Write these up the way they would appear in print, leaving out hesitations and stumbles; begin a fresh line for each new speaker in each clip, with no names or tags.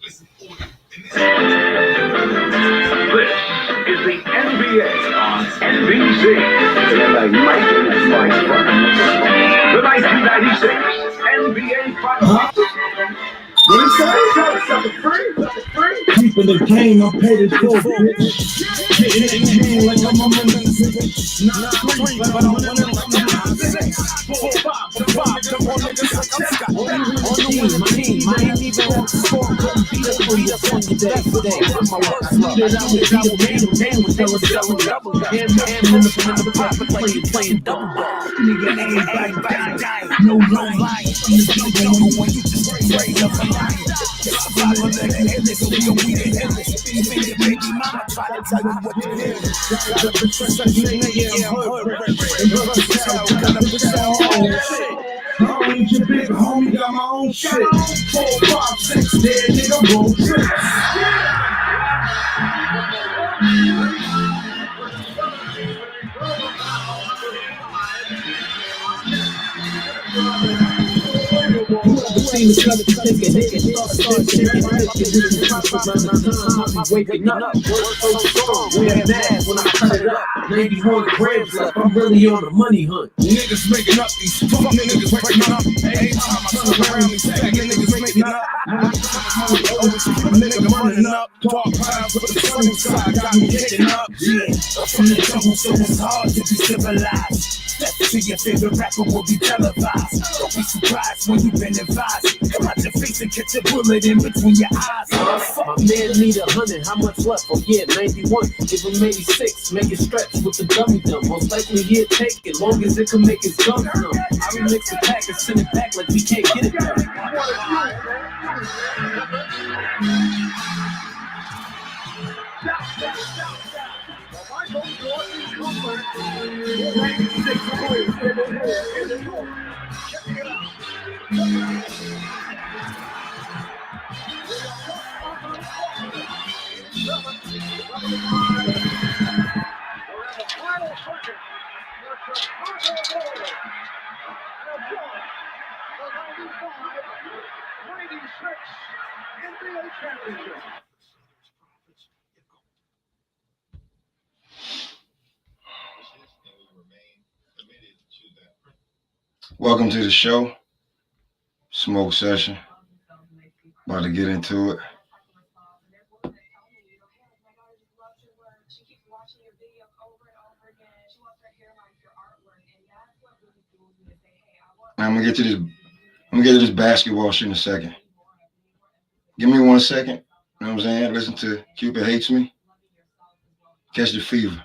This is the NBA on NBC. The 1996 NBA Finals.
What is that? Keeping the game, I'm paid in full, bitch. Getting the game like I'm a minute. Not 3, but I'm winning like I'm 6. 4, 5, 5, come on, niggas, like I'm Scott. On the winning team, I ain't even on the score. Couldn't beat up on your day. I'm my worst love. I made a man with double. And in the pocket like you playing double ball. Nigga ain't back. No lying. From the jungle when you just raise up a lion. Follow the endless, we gon' be the endless. Baby mama try to tell you what it is. I ain't your big homie, got my own shit. 4, 5, 6, dead nigga, roll trips. Waking up, we're mad when I cut it up. 90 grams left, I'm really on a money hunt. Niggas making up these fuck niggas breaking up. Every time I turn around, these niggas making up. Always keep a nigga running up. Talk pounds with the sunny side, got me kicking up. Yeah, from the jungle, so it's hard to be civilized. Step to your favorite rapper will be televised. Don't be surprised when you've been advised. Come out your face and catch a bullet in between your eyes. My man need 100, how much left? Oh yeah, 91. Give him 86, make it stretch with the dummy dumb. Most likely he'll take it, long as it can make his gums numb. I remix the pack and send it back like we can't get it done.
Welcome to the show. Smoke session. About to get into it. I'm gonna get to this basketball shit in a second. Give me 1 second. You know what I'm saying? Listen to Cupid Hates Me. Catch the fever.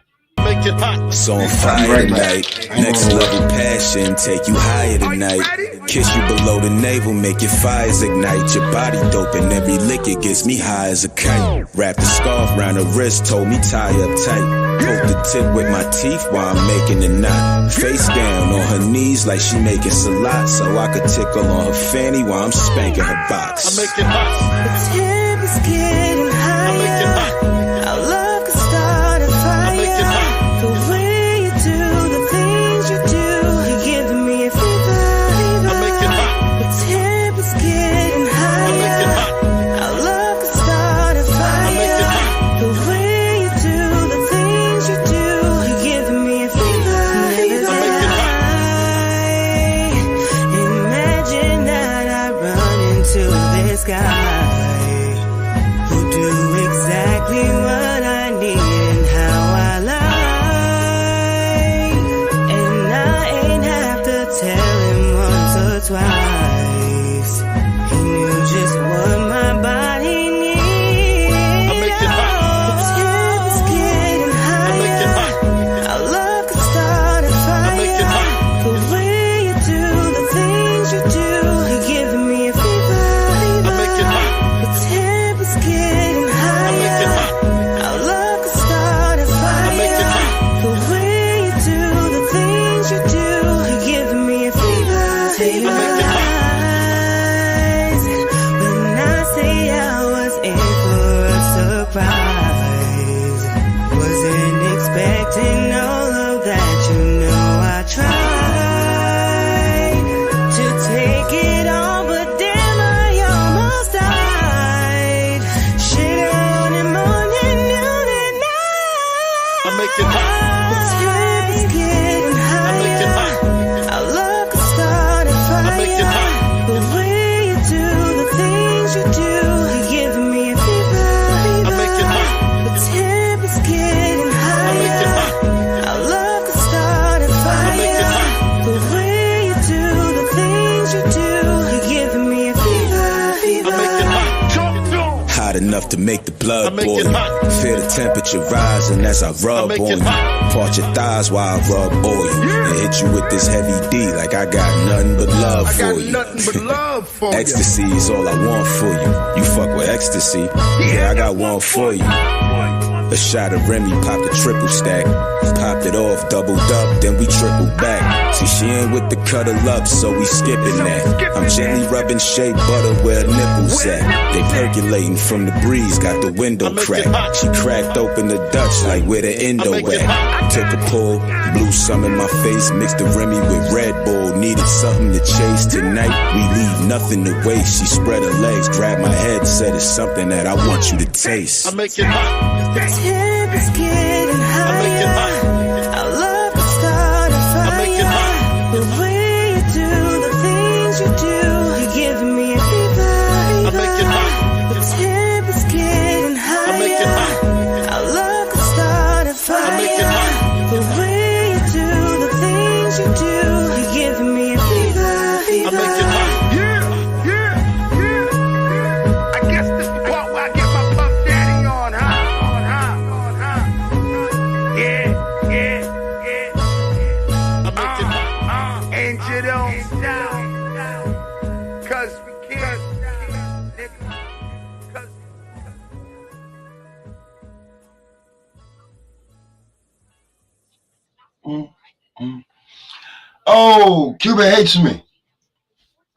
So on fire tonight, next level passion, take you higher tonight. Kiss you below the navel, make your fires ignite. Your body dope and every lick it gets me high as a kite. Wrap the scarf round her wrist, told me tie up tight. Poke the tip with my teeth while I'm making a knot. Face down on her knees like she making salad, so I could tickle on her fanny while I'm spanking her box.
I make it hot.
The tip is getting higher.
I make it hot.
Our love can start a fire.
I make it hot.
The way you do the things you do, you're giving me a fever.
I make it hot.
The tip is getting higher.
I make it hot.
Our love can start a fire.
I make it hot.
The way you do the things you do, you're giving me a fever.
I make it hot.
Imagine that I run into this guy who do exactly what I need and how I like, and I ain't have to tell him once or twice. He knew just what my body needed.
I make it hot.
The tip is getting
I make it
higher.
hot.
Our love can start a
I make it
fire.
hot.
The way you do the things you do, you're giving me a fever.
I make it hot.
The tip is getting
I
higher.
make it hot.
Our love can start a fire.
I make it hot.
The way you do the things you do, you're giving me a fever.
I make it hot.
enough to make the blood
I make
boil.
it hot.
Feel the temperature rising as I rub
make
on
it
you.
hot.
Part your thighs while I rub oil. And hit you with this heavy D like I got nothing but love
I
for
got
you.
nothing but love for you.
Ecstasy is all I want for you. You fuck with ecstasy. Yeah, I got one for you. A shot of Remy, popped a triple stack. Popped it off, doubled up, then we tripled back. See, she ain't with the cuddle up, so we skipping that. I'm gently rubbing shea butter where her nipples at. They percolating from the breeze, got the window cracked. She cracked open the Dutch like where the endo at. Took a pull, blew some in my face, mixed the Remy with Red Bull. Needed something to chase tonight, we leave nothing to waste. She spread her legs, grabbed my head, said it's something that I want you to taste.
I make it hot.
The temp is getting
I make it
higher.
hot.
Our love is starting
I make it
fire.
hot.
The way you do the things you do, you're giving me a fever.
I make it hot.
The temp is getting
I make it
higher.
hot.
Our love is starting
I make it
fire.
hot.
The way you do the things you do, you're giving me a fever.
I make it hot.
I guess this is the part where I get my Puff Daddy on, huh? Yeah.
I make it hot.
And you don't stop, 'cause we can't, nigga. 'Cause
Oh, Cuba hates me.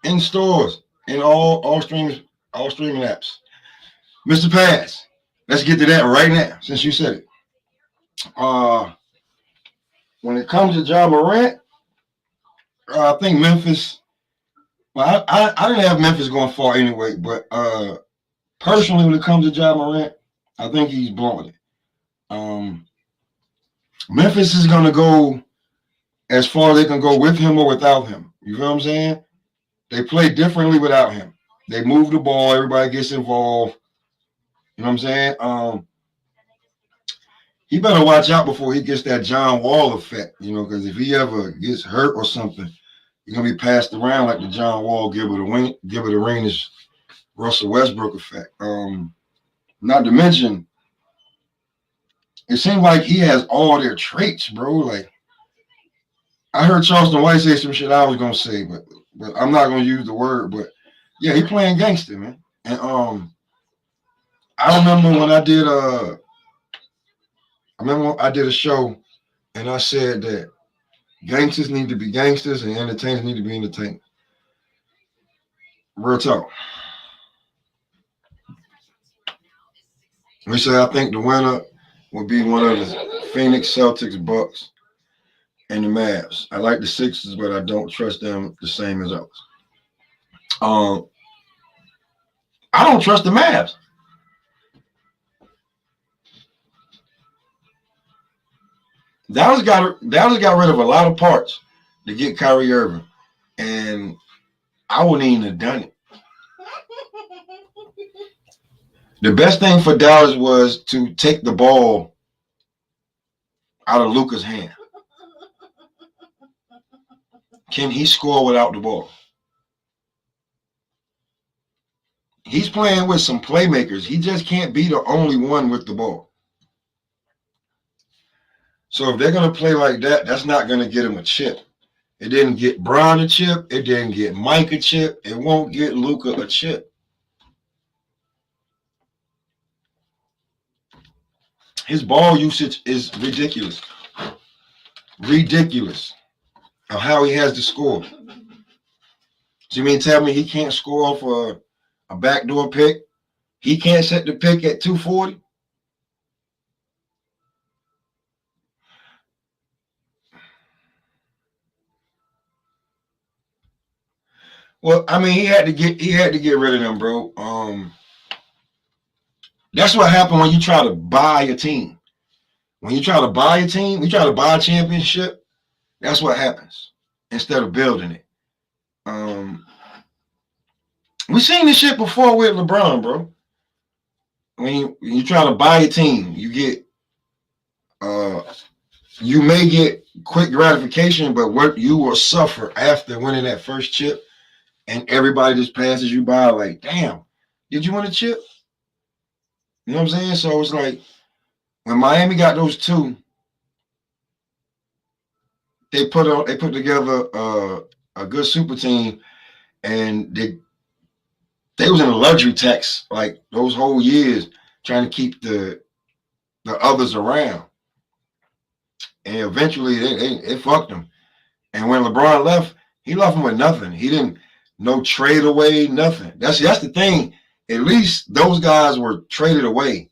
In stores, in all streaming apps. Mr. Pass, let's get to that right now, since you said it. When it comes to Ja Morant, I think Memphis. Well, I didn't have Memphis going far anyway, but personally, when it comes to Ja Morant, I think he's blowing it. Memphis is going to go as far as they can go with him or without him. You feel what I'm saying? They play differently without him. They move the ball. Everybody gets involved. You know what I'm saying? He better watch out before he gets that John Wall effect, because if he ever gets hurt or something, he's going to be passed around like the John Wall, Gilbert Arenas, Russell Westbrook effect. Not to mention, it seems like he has all their traits, bro. Like, I heard Charleston White say some shit I was going to say, but I'm not going to use the word. But, yeah, he playing gangster, man. And I remember when I did a show and I said that gangsters need to be gangsters and entertainers need to be entertainers. Real talk. We say I think the winner will be one of the Phoenix Celtics, Bucks, and the Mavs. I like the Sixers, but I don't trust them the same as others. I don't trust the Mavs. Dallas got rid of a lot of parts to get Kyrie Irving, and I wouldn't even have done it. The best thing for Dallas was to take the ball out of Luka's hand. Can he score without the ball? He's playing with some playmakers. He just can't be the only one with the ball. So if they're going to play like that, that's not going to get him a chip. It didn't get Brown a chip. It didn't get Mike a chip. It won't get Luka a chip. His ball usage is ridiculous. Ridiculous of how he has to score. So you mean tell me he can't score for a backdoor pick? He can't set the pick at 240? Well, I mean, he had to get rid of them, bro. That's what happened when you try to buy a team. When you try to buy a team, you try to buy a championship, that's what happens instead of building it. We've seen this shit before with LeBron, bro. When you try to buy a team, you get you may get quick gratification, but what you will suffer after winning that first chip, and everybody just passes you by like, damn, did you win a chip? You know what I'm saying? So it's like when Miami got those two, they put together a good super team, and they was in a luxury tax like those whole years trying to keep the others around, and eventually they fucked them. And when LeBron left, he left them with nothing. He didn't no trade away, nothing. That's the thing. At least those guys were traded away.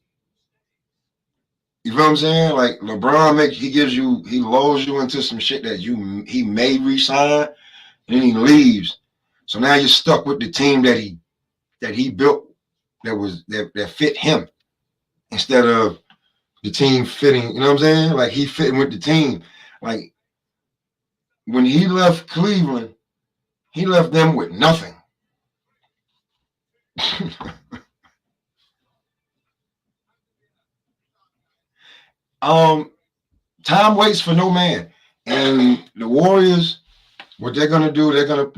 You feel what I'm saying? Like LeBron he lulls you into some shit that he may resign, and then he leaves. So now you're stuck with the team that he built that fit him instead of the team fitting. You know what I'm saying? Like he fitting with the team. Like when he left Cleveland, he left them with nothing. Time waits for no man, and the Warriors, what they're gonna do, they're gonna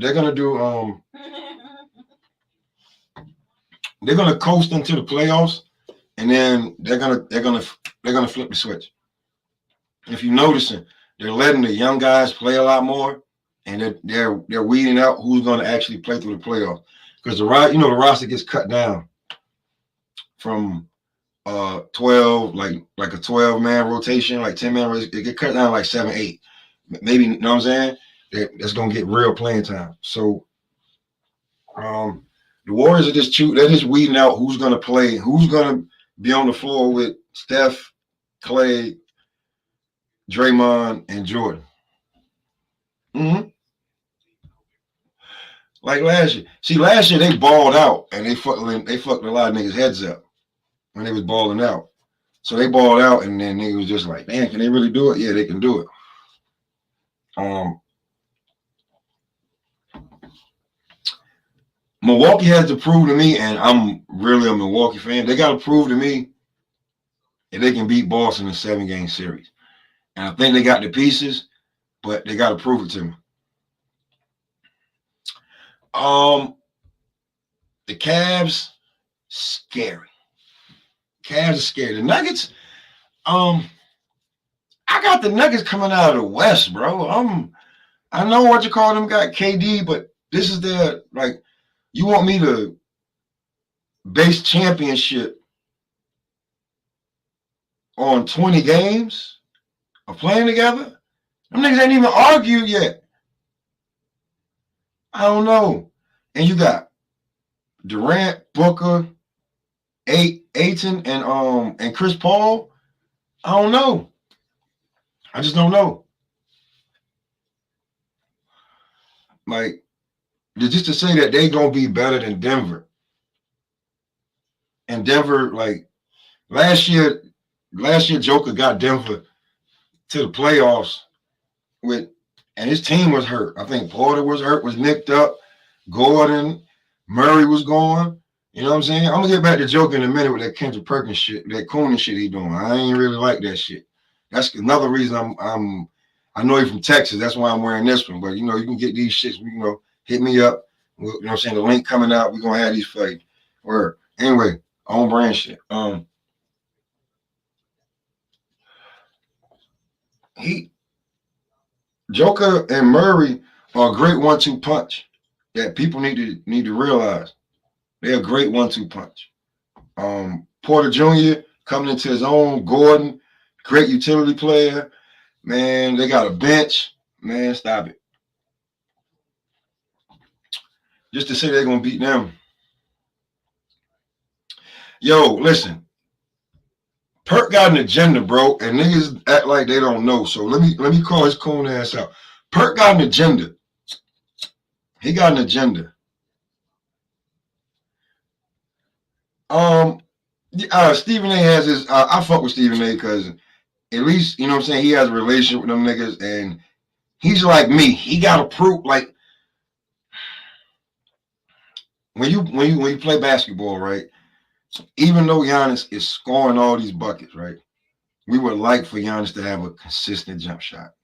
coast into the playoffs, and then they're gonna flip the switch. If you're noticing, they're letting the young guys play a lot more, and they're weeding out who's gonna actually play through the playoffs, because the roster gets cut down from 12, like a 12-man rotation, like 10-man rotation. It get cut down like 7, 8. Maybe, you know what I'm saying? That's gonna get real playing time. So the Warriors are they're just weeding out who's gonna play, who's gonna be on the floor with Steph, Clay, Draymond, and Jordan. Mm-hmm. Like last year. See, last year they balled out and they fucked a lot of niggas' heads up when they was balling out. So they balled out, and then niggas was just like, damn, can they really do it? Yeah, they can do it. Milwaukee has to prove to me, and I'm really a Milwaukee fan, they got to prove to me that they can beat Boston in a 7-game series. And I think they got the pieces, but they got to prove it to me. The Cavs, scary. Cavs are scary. The Nuggets, I got the Nuggets coming out of the West, bro. I know what you call them got KD, but this is their, like, you want me to base championship on 20 games of playing together? Them niggas ain't even argued yet. I don't know. And you got Durant, Booker, Ayton, and Chris Paul. I don't know. I just don't know. Like, just to say that they gonna be better than Denver. And Denver, like last year Joker got Denver to the playoffs and his team was hurt. I think Porter was hurt, was nicked up. Gordon, Murray was gone. You know what I'm saying? I'm gonna get back to Joker in a minute with that Kendrick Perkins shit, that Conan shit he doing. I ain't really like that shit. That's another reason I know he's from Texas. That's why I'm wearing this one. But you can get these shits. Hit me up. You know what I'm saying? The link coming out. We're gonna have these for you. Or anyway, on brand shit. Joker and Murray are a great 1-2 punch that people need to realize. They're a great 1-2 punch. Porter Jr. coming into his own. Gordon, great utility player. Man, they got a bench. Man, stop it. Just to say they're gonna beat them. Yo, listen. Perk got an agenda, bro, and niggas act like they don't know. So let me call his coon ass out. Perk got an agenda. He got an agenda. Stephen A has his. I fuck with Stephen A because at least you know what I'm saying. He has a relationship with them niggas, and he's like me. He got to prove like when you play basketball, right? Even though Giannis is scoring all these buckets, right? We would like for Giannis to have a consistent jump shot.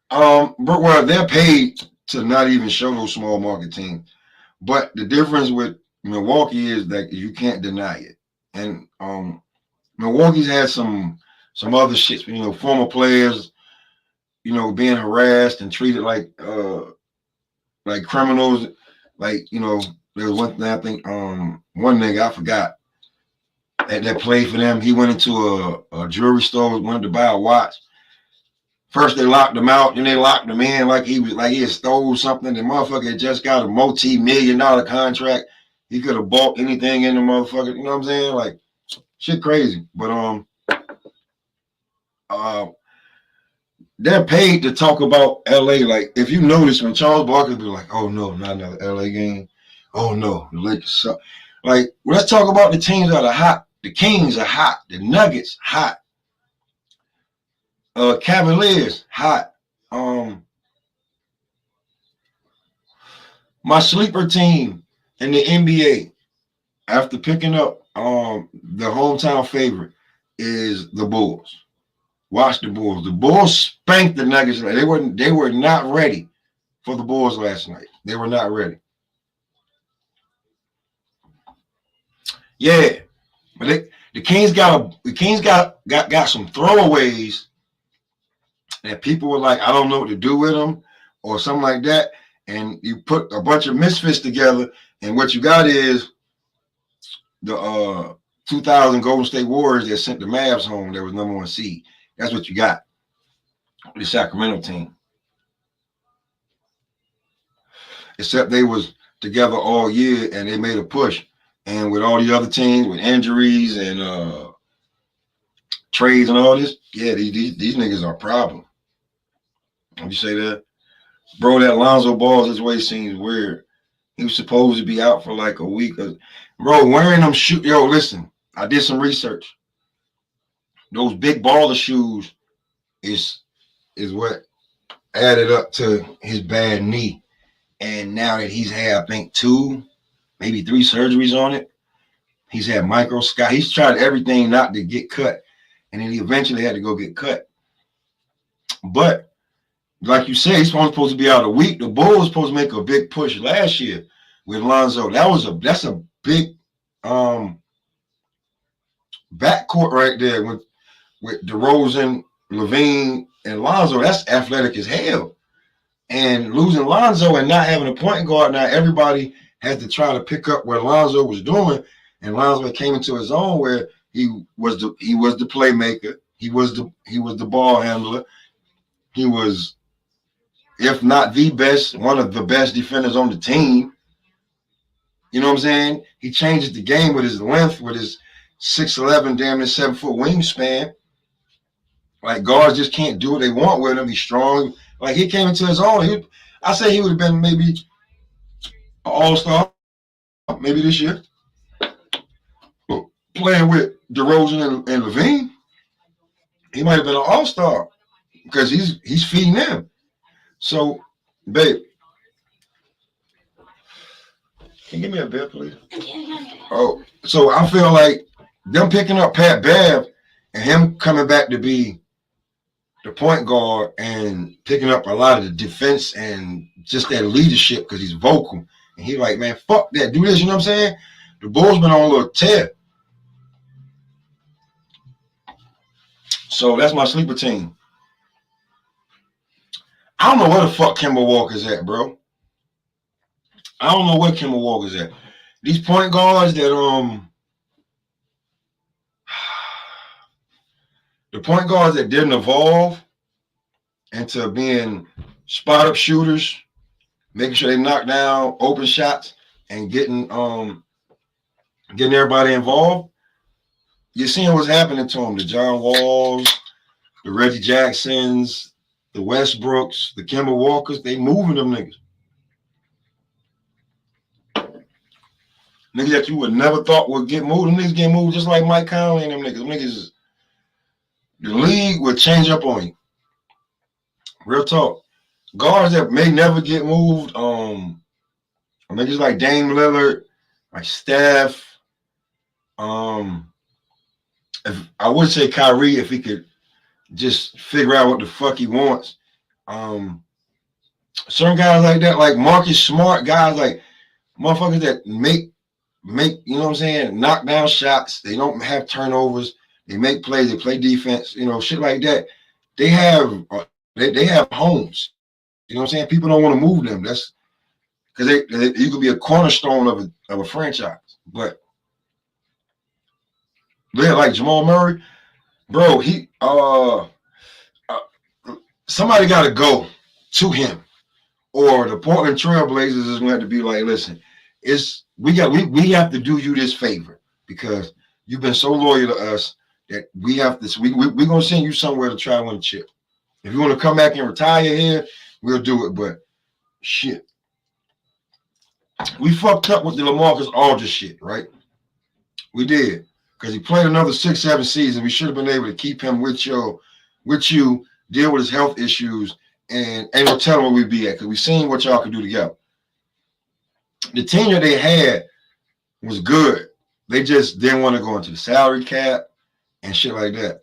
But well, they're paid to not even show those small market teams. But the difference with Milwaukee is that you can't deny it. And Milwaukee's had some other shit, former players, being harassed and treated like criminals. Like, there was one thing I think one nigga I forgot that played for them. He went into a jewelry store, wanted to buy a watch. First they locked him out, then they locked him in like he had stole something. The motherfucker had just got a multi-million-dollar contract. He could have bought anything in the motherfucker. You know what I'm saying? Like, shit crazy. But they're paid to talk about LA. Like, if you notice when Charles Barkley be like, oh no, not another LA game. Oh no, the Lakers suck. Like, let's talk about the teams that are hot. The Kings are hot. The Nuggets hot. Cavaliers hot. My sleeper team in the NBA after picking up the hometown favorite is the Bulls. Watch the Bulls. The Bulls spanked the Nuggets. They were not ready for the Bulls last night. They were not ready. Yeah, but the Kings got some throwaways that people were like, I don't know what to do with them or something like that. And you put a bunch of misfits together, and what you got is the 2000 Golden State Warriors that sent the Mavs home. That was #1 seed. That's what you got. The Sacramento team. Except they was together all year and they made a push. And with all the other teams, with injuries and trades and all this, yeah, these niggas are a problem. When you say that, bro, that Lonzo Ball situation seems weird. He was supposed to be out for like a week. Bro, wearing them shoes. Yo, listen, I did some research. Those big baller shoes is what added up to his bad knee. And now that he's had, I think, 2, maybe 3 surgeries on it, he's had microscope. He's tried everything not to get cut. And then he eventually had to go get cut. But like you say, he's supposed to be out a week. The Bulls were supposed to make a big push last year with Lonzo. That's a big backcourt right there with DeRozan, Levine, and Lonzo. That's athletic as hell. And losing Lonzo and not having a point guard, now everybody had to try to pick up what Lonzo was doing. And Lonzo came into his own where he was the playmaker. He was the ball handler. He was, if not the best, one of the best defenders on the team. You know what I'm saying? He changes the game with his length, with his 6'11", damn near 7-foot wingspan. Like, guards just can't do what they want with him. He's strong. Like, he came into his own. I say he would have been maybe an all-star, maybe this year. Playing with DeRozan and Levine, he might have been an all-star because he's feeding them. So, babe, can you give me a beer, please? Oh, so I feel like them picking up Pat Bev and him coming back to be the point guard and picking up a lot of the defense and just that leadership because he's vocal. And he like, man, fuck that. Do this, you know what I'm saying? The Bulls been on a little tear. So that's my sleeper team. I don't know where the fuck Kemba Walker's at, bro. I don't know where Kemba Walker's at. These point guards that the point guards that didn't evolve into being spot up shooters, making sure they knock down open shots and getting everybody involved. You're seeing what's happening to them. The John Walls, the Reggie Jacksons, the Westbrooks, the Kemba Walkers, they moving them niggas. Niggas that you would never thought would get moved. Them niggas get moved just like Mike Conley and them niggas. Them niggas, the league would change up on you. Real talk. Guards that may never get moved, niggas like Dame Lillard, like Steph, if I would say Kyrie if he could just figure out what the fuck he wants. Certain guys like that, like Marcus Smart, guys like motherfuckers that make make, you know what I'm saying, knock down shots. They don't have turnovers. They make plays. They play defense. You know, shit like that. They have they have homes. You know what I'm saying? People don't want to move them. That's because you could be a cornerstone of a franchise. But they're like Jamal Murray, bro. Somebody got to go to him, or the Portland Trailblazers is going to have to be like, listen, we have to do you this favor because you've been so loyal to us that we have this. We're going to send you somewhere to try to win a chip. If you want to come back and retire here, we'll do it. But shit, we fucked up with the LaMarcus Aldridge shit, right? We did because he played another 6-7 seasons. We should have been able to keep him with you, deal with his health issues, and ain't no telling where we'd be at because we seen what y'all could do together. The tenure they had was good. They just didn't want to go into the salary cap and shit like that.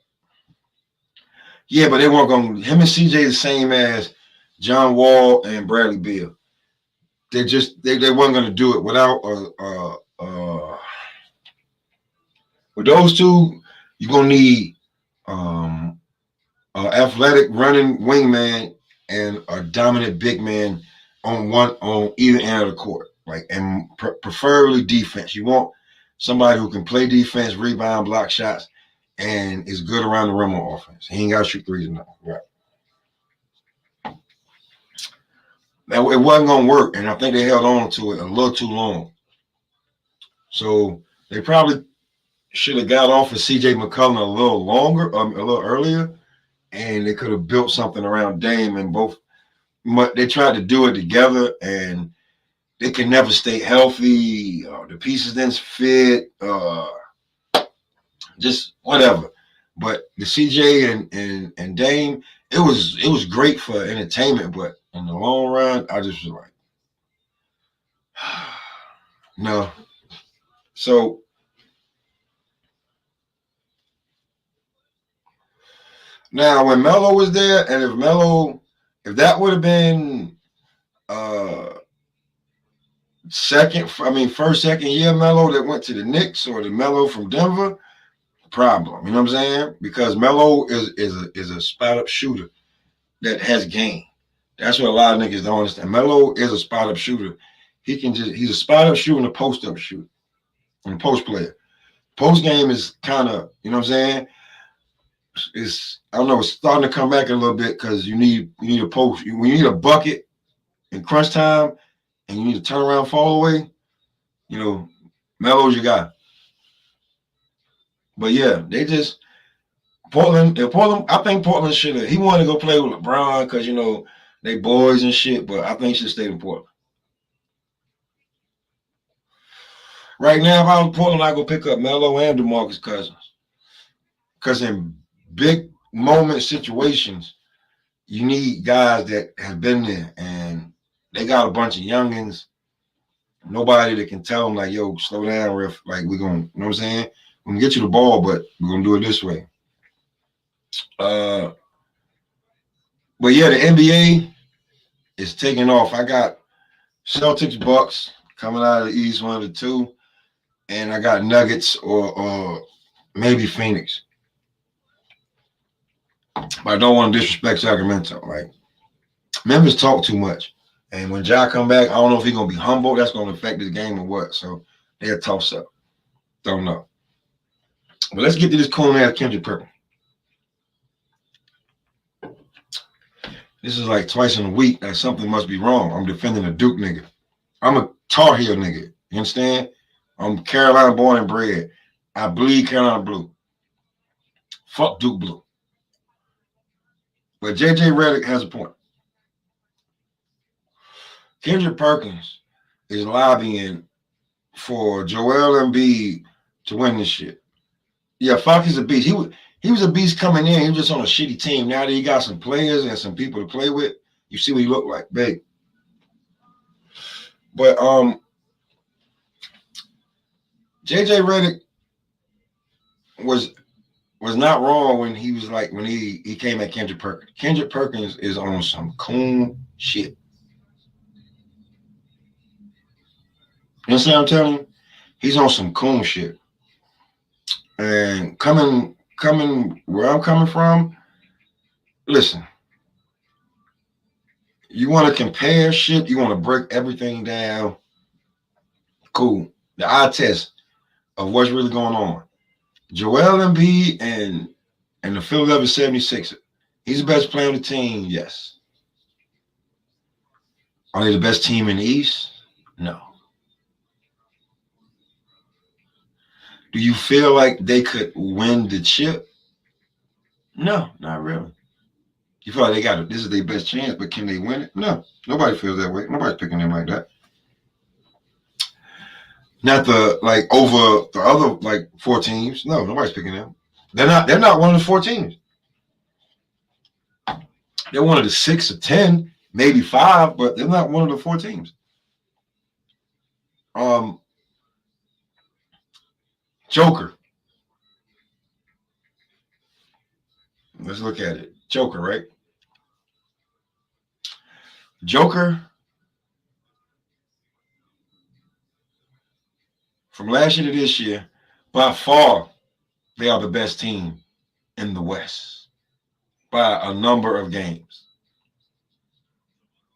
Yeah, but they weren't going to. Him and CJ the same as John Wall and Bradley Beal. They weren't going to do it without with those two. You're going to need athletic running wingman and a dominant big man on either end of the court, like, and preferably defense. You want somebody who can play defense, rebound, block shots, and is good around the rim on offense. He ain't got to shoot threes enough, right? Now, it wasn't going to work, and I think they held on to it a little too long. So they probably should have got off of C.J. McCollum a little longer, a little earlier, and they could have built something around Dame and both. They tried to do it together, and they can never stay healthy. The pieces didn't fit, just whatever. But the CJ and Dame, it was great for entertainment, but in the long run, I just was like, no. So now when Melo was there, and if that would have been first, second year Melo that went to the Knicks or the Melo from Denver, problem. You know what I'm saying? Because Melo is a spot up shooter that has game. That's what a lot of niggas don't understand. Melo is a spot up shooter. He's a spot up shooter and a post up shooter and a post player. Post game is kind of, you know what I'm saying? I don't know, it's starting to come back a little bit because you need a post. When you need a bucket in crunch time and you need to turn around, fall away, you know, Melo's your guy. But yeah, Portland, I think Portland should have. He wanted to go play with LeBron because, you know, they boys and shit, but I think he should have stayed in Portland. Right now, if I was Portland, I'd go pick up Melo and DeMarcus Cousins. Because in big moment situations, you need guys that have been there, and they got a bunch of youngins. Nobody that can tell them, like, yo, slow down, ref. Like, we're going to, you know what I'm saying? We're going to get you the ball, but we're going to do it this way. But yeah, the NBA is taking off. I got Celtics, Bucks coming out of the East, one of the two, and I got Nuggets or maybe Phoenix. But I don't want to disrespect Sacramento. Like, Memphis talk too much, and when Ja come back, I don't know if he's gonna be humble. That's gonna affect his game or what. So they'll toss up. Don't know. But let's get to this cool ass Kendrick Perkins. This is like twice in a week that something must be wrong. I'm defending a Duke nigga. I'm a Tar Heel nigga. You understand? I'm Carolina born and bred. I bleed Carolina blue. Fuck Duke blue. But JJ Redick has a point. Kendrick Perkins is lobbying for Joel Embiid to win this shit. Yeah, fuck, he's a beast. He was a beast coming in. He was just on a shitty team. Now that he got some players and some people to play with, you see what he looked like, big. But JJ Redick was not wrong when he was like, when he came at Kendrick Perkins. Kendrick Perkins is on some coon shit. You understand what I'm telling you? He's on some coon shit. And coming where I'm coming from, listen, you want to compare shit, you want to break everything down. Cool. The eye test of what's really going on. Joel Embiid and the Philadelphia 76ers. He's the best player on the team, yes. Are they the best team in the East? No. Do you feel like they could win the chip? No, not really. You feel like they got it. This is their best chance, but can they win it? No. Nobody feels that way. Nobody's picking them like that. Not the over the other 4 teams. No, nobody's picking them. They're not one of the 4 teams. They're one of the 6 or 10, maybe 5, but they're not one of the 4 teams. Joker. Let's look at it. Joker, right? Joker, from last year to this year, by far, they are the best team in the West by a number of games.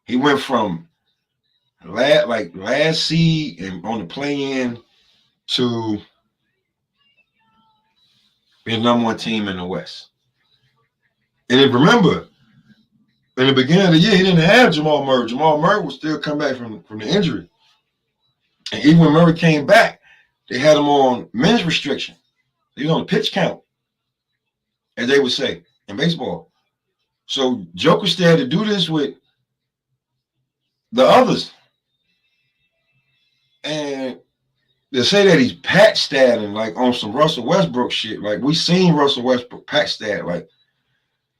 He went from last seed and on the play-in to be the number 1 team in the West. And if remember, in the beginning of the year, he didn't have Jamal Murray. Jamal Murray was still come back from the injury. And even when Murray came back, they had him on minutes restriction. He was on the pitch count, as they would say in baseball. So Joker still had to do this with the others. And they say that he's patch statting on some Russell Westbrook shit. We seen Russell Westbrook patch stat.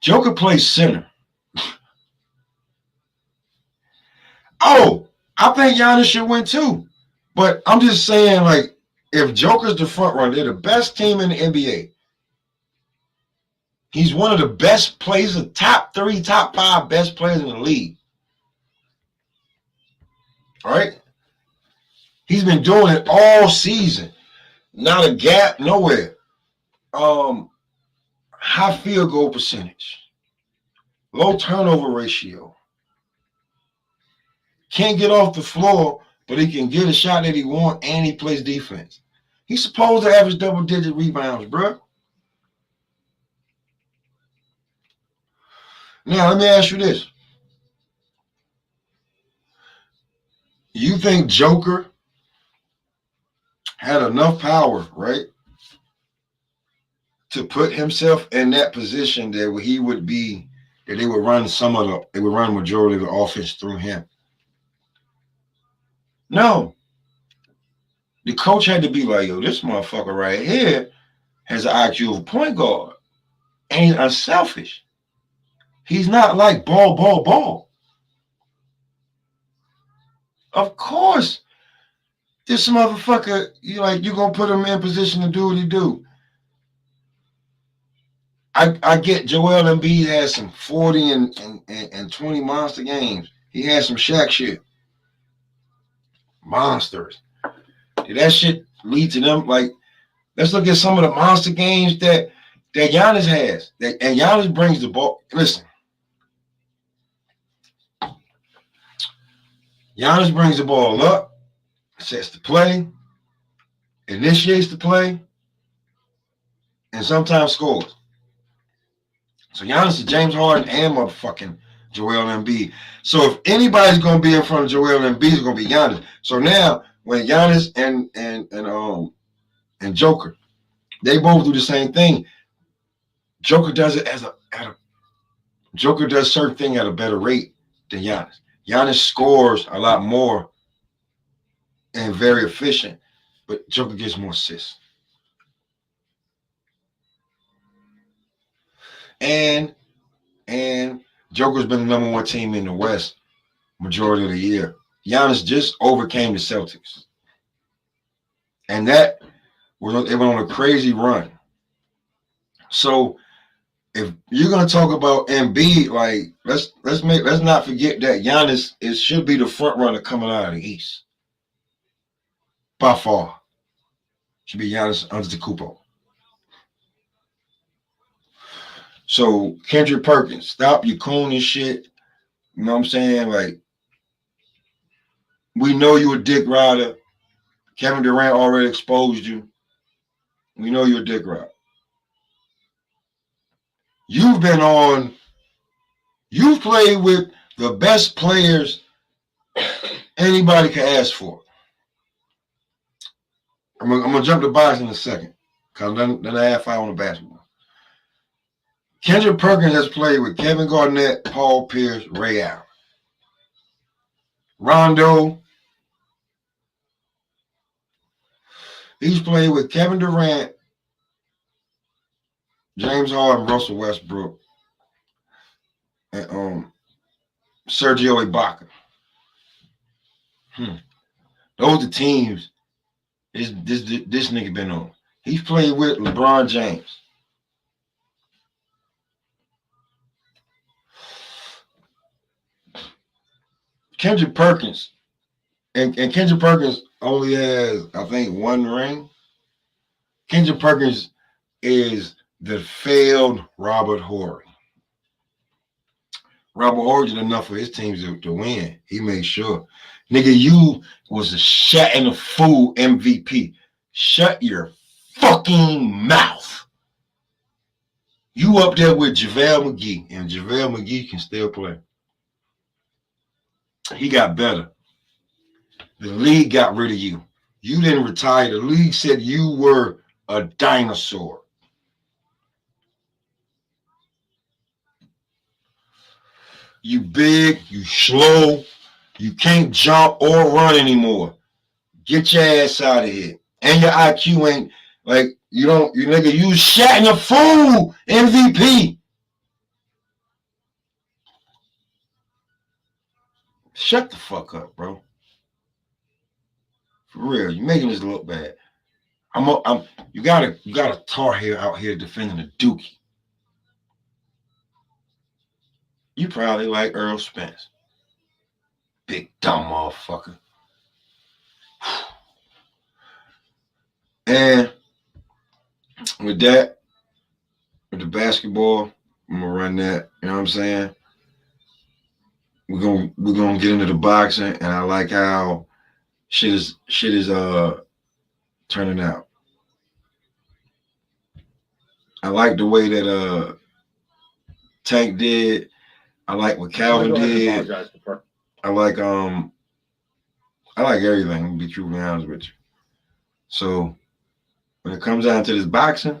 Joker plays center. Oh, I think Giannis should win too. But I'm just saying, if Joker's the front runner, they're the best team in the NBA. He's one of the best players, the top 3, top 5 best players in the league. All right? He's been doing it all season. Not a gap, nowhere. High field goal percentage. Low turnover ratio. Can't get off the floor, but he can get a shot that he wants, and he plays defense. He's supposed to average double-digit rebounds, bro. Now, let me ask you this. You think Joker had enough power, right, to put himself in that position that he would be, that they would run they would run majority of the offense through him? No. The coach had to be like, yo, this motherfucker right here has an IQ of a point guard. And he's unselfish. He's not like ball. Of course, this motherfucker, you're going to put him in position to do what he do. I get Joel Embiid has some 40 and 20 monster games. He has some Shaq shit. Monsters. Did that shit lead to them? Let's look at some of the monster games that Giannis has. And Giannis brings the ball. Listen. Giannis brings the ball up, sets the play, initiates the play, and sometimes scores. So Giannis is James Harden and motherfucking Joel Embiid. So if anybody's going to be in front of Joel Embiid, it's going to be Giannis. So now when Giannis and Joker, they both do the same thing. Joker does it Joker does certain thing at a better rate than Giannis. Giannis scores a lot more and very efficient, but Joker gets more assists. And Joker's been the number 1 team in the West majority of the year. Giannis just overcame the Celtics. And they went on a crazy run. So if you're gonna talk about Embiid, let's not forget that Giannis should be the front runner coming out of the East. By far. Should be Giannis Antetokounmpo. So Kendrick Perkins, stop your coon and shit. You know what I'm saying? Like, we know you a dick rider. Kevin Durant already exposed you. We know you're a dick rider. You've played with the best players anybody can ask for. I'm gonna jump to boxing in a second, because then I have 5 on the basketball. Kendrick Perkins has played with Kevin Garnett, Paul Pierce, Ray Allen, Rondo. He's played with Kevin Durant, James Harden, Russell Westbrook, and Sergio Ibaka. Those are teams this nigga been on. He's played with LeBron James. Kendrick Perkins, and Kendrick Perkins only has, I think, 1 ring. Kendrick Perkins is the failed Robert Horry. Robert Horry did enough for his teams to win. He made sure. Nigga, you was a shot in the fool MVP. Shut your fucking mouth. You up there with JaVale McGee, and JaVale McGee can still play. He got better. The league got rid of you. You didn't retire. The league said you were a dinosaur. You big, you slow, you can't jump or run anymore. Get your ass out of here. And your IQ ain't like you nigga, you shatting a fool MVP. Shut the fuck up, bro. For real, you're making this look bad. You got a tar heel out here defending a dookie. You probably like Earl Spence. Big dumb motherfucker. And with that, with the basketball, I'm gonna run that. You know what I'm saying? We're gonna get into the boxing, and I like how shit is turning out. I like the way that Tank did. I like what Calvin did. I like everything, to be truly honest with you. So when it comes down to this boxing,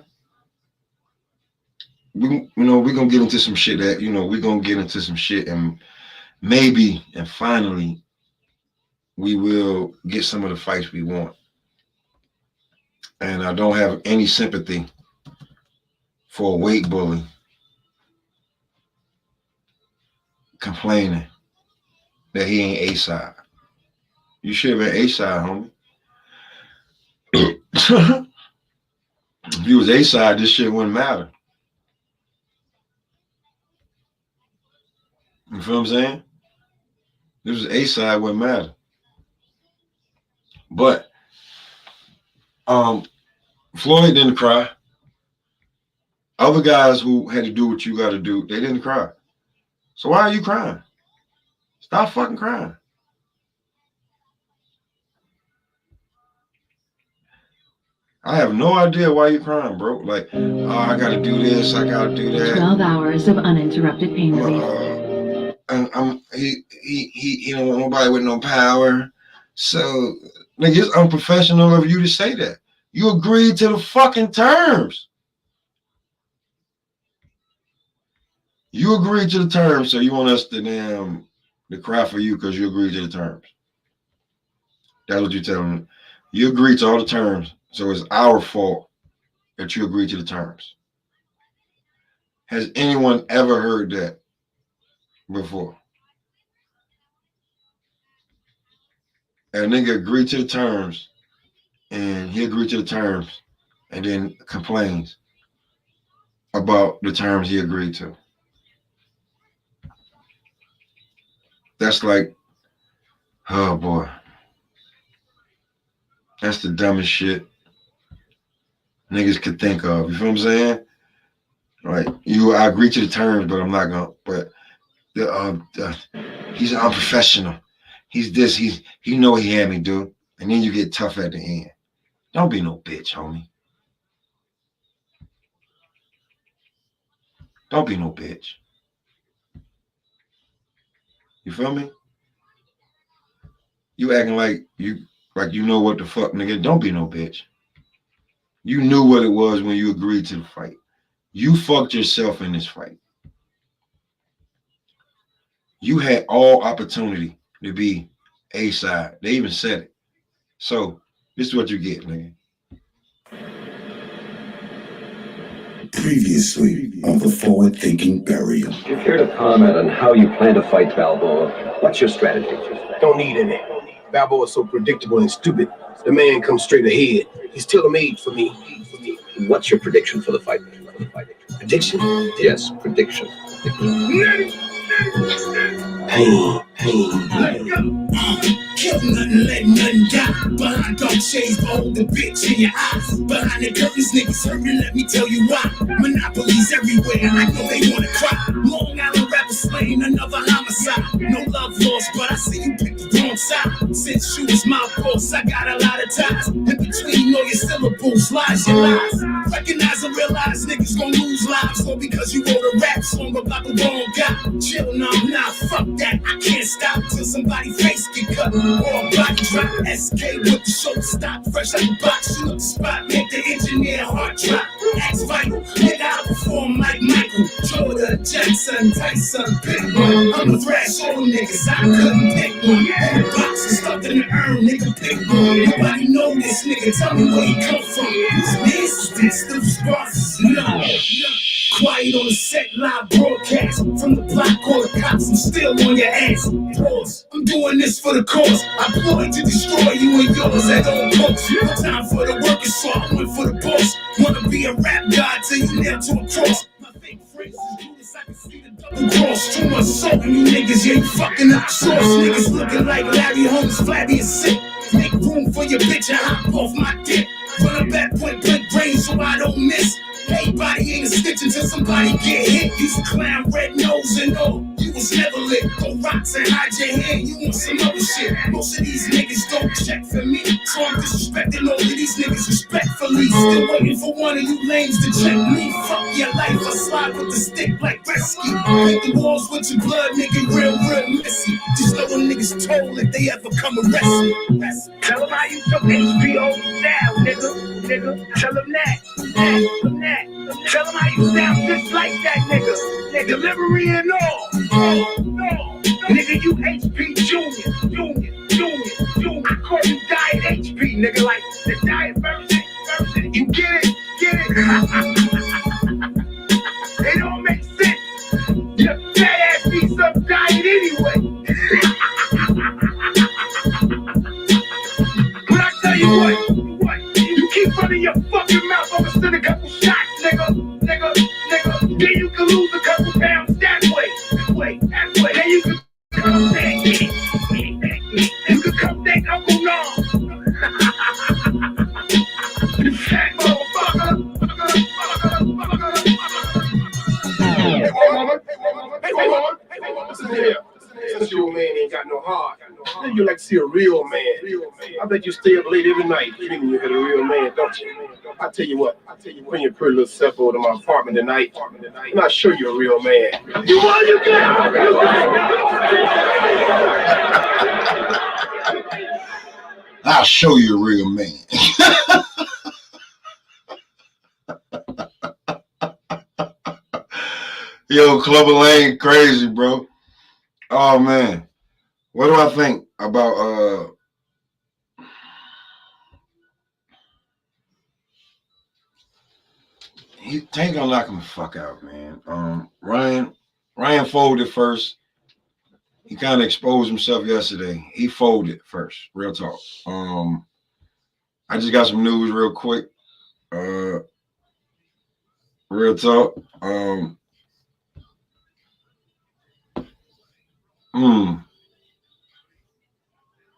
we're gonna get into some shit that, we're gonna get into some shit, and maybe and finally we will get some of the fights we want. And I don't have any sympathy for a weight bully complaining that he ain't A-side. You should have been A-side, homie. If you was A-side, this shit wouldn't matter. You feel what I'm saying? If this was A-side, wouldn't matter. But Floyd didn't cry. Other guys who had to do what you got to do, they didn't cry. So why are you crying? Stop fucking crying. I have no idea why you're crying, bro. Like, oh, I got to do this, I got to do that.
12 hours of uninterrupted pain relief.
He don't want nobody with no power. So, nigga, it's unprofessional of you to say that. You agreed to the fucking terms. You agreed to the terms, so you want us to cry for you because you agreed to the terms. That's what you're telling me. You agreed to all the terms, so it's our fault that you agreed to the terms. Has anyone ever heard that before? A nigga agreed to the terms, and he agreed to the terms, and then complains about the terms he agreed to. That's like, oh boy. That's the dumbest shit niggas could think of. You feel what I'm saying? Like I agree to the terms, but I'm not gonna. But he's unprofessional. He's this. He know he had me, dude. And then you get tough at the end. Don't be no bitch, homie. Don't be no bitch. You feel me? You acting like you know what the fuck, nigga. Don't be no bitch. You knew what it was when you agreed to the fight. You fucked yourself in this fight. You had all opportunity to be A side. They even said it. So this is what you get, nigga.
Previously on the Forward Thinking Burial.
If you care to comment on how you plan to fight Balboa, what's your strategy?
Don't need any. Balboa is so predictable and stupid. The man comes straight ahead. He's tailor-made for me.
What's your prediction for the fight?
Prediction?
Yes, prediction.
Pain.
Kill nothing, let nothing die. Behind dark shades, behold the bitch in your eyes. Behind the curtains, niggas hurt me, let me tell you why. Monopolies everywhere, I know they wanna cry. Long Island rapper slain, another homicide. No love lost, but I see you picked the wrong side. Since you was my boss, I got a lot of ties. In between all your syllables, lies your lies. Recognize and realize niggas gon' lose lives. All because you wrote a rap song about the wrong guy. Chill, nah, fuck that. I can't stop till somebody face get cut. Or body drop, SK with the show stop. Fresh like a box, shoot up the spot, make the engineer heart drop. Axe vital, nigga, I perform like Michael Jordan, Jackson, Tyson, Pitbull. I'm a thrash all niggas, I couldn't pick one. The box is stuck in the urn, nigga, pick one. Nobody know this nigga, tell me where he come from. Who's this the response? No. Quiet on the set, live broadcast. From the block or the cops, I'm still on your ass. Pause, I'm doing this for the cause. I ploy to destroy you and yours at all costs. No time for the workers, so I went for the boss. Wanna be a rap god till you nail to a cross. My fake phrases do this, I can see the double cross. Too much salt in you niggas, yeah, you fucking up the sauce. Niggas looking like Larry Holmes, flabby and sick. Make room for your bitch and hop off my dick. Run up that point blank range so I don't miss. Everybody ain't a stitch until somebody get hit. Used to clown, red nose and all. You was never lit. Go rocks and hide your head. You want some other shit. Most of these niggas don't check for me. So I'm disrespecting all of these niggas respectfully. Still waiting for one of you lames to check me. Fuck your life. I slide with the stick like rescue. Paint the walls with your blood, make it real messy. Just know a niggas told if they ever come arrest me.
Tell them how you took HBO down, nigga. Tell them that. Tell them how you sound just like that, nigga. Delivery and all. Nigga, you HP Junior. I call you Diet HP, nigga, like the diet version. You get it? It don't make sense. Your fat ass needs some diet anyway. But I tell you what, you keep running your fucking mouth, I'ma send a couple shots, nigga. Then you can lose a couple pounds that way. Then you can come back, you can come back, Uncle Nom. You fat motherfucker.
Hey, mama. Listen here. Since your man ain't got no heart, then you like to see a real man. I bet you stay up late every night thinking you had a real man, don't you? I tell you what, bring your pretty little self over to my apartment tonight, and I'll show you a real man.
I'll show you a real man. Yo, Clubber Lane crazy, bro. Oh man. What do I think about Tank gonna knock him the fuck out, man. Ryan folded first. He kind of exposed himself yesterday. He folded first. Real talk. I just got some news real quick. Real talk.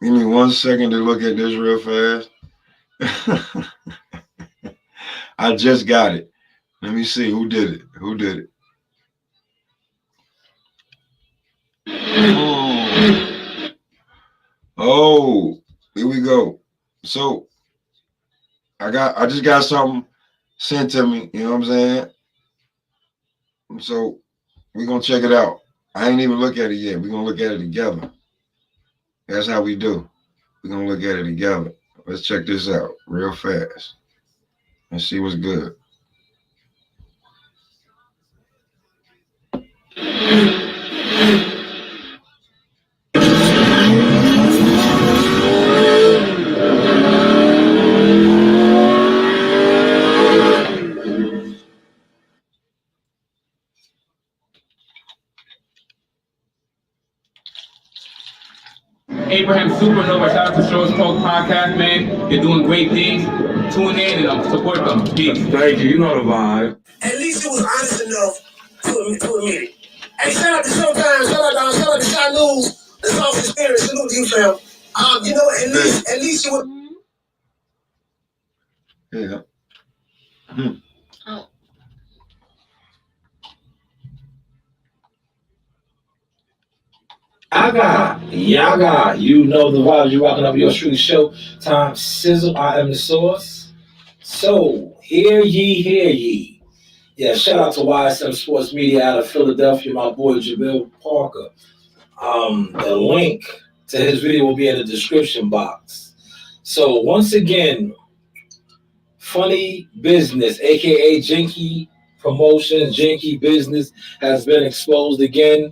Give me 1 second to look at this real fast. I just got it. Let me see who did it. Who did it? Oh, here we go. So I just got something sent to me. You know what I'm saying? So we're gonna check it out. I ain't even look at it yet. We're gonna look at it together. That's how we do. We're gonna look at it together. Let's check this out real fast and see what's good.
Abraham Supernova, shout out to Show's Talk Podcast, man. They're doing great things. Tune in and support them. Peace.
Thank you. You know the vibe.
At least it was honest enough to admit it. Hey, shout out to Showtime, shout out to Shot News, the Soft Experience, salute to you, fam. You know, at least you would.
Yeah.
Oh.
Yaga, you know the vibes. You rocking up your street show. Time sizzle. I am the source. So hear ye. Yeah, shout out to YSM Sports Media out of Philadelphia. My boy Jabil Parker. The link to his video will be in the description box. So once again, Funny Business, aka Jinky Promotions, Jinky Business, has been exposed again.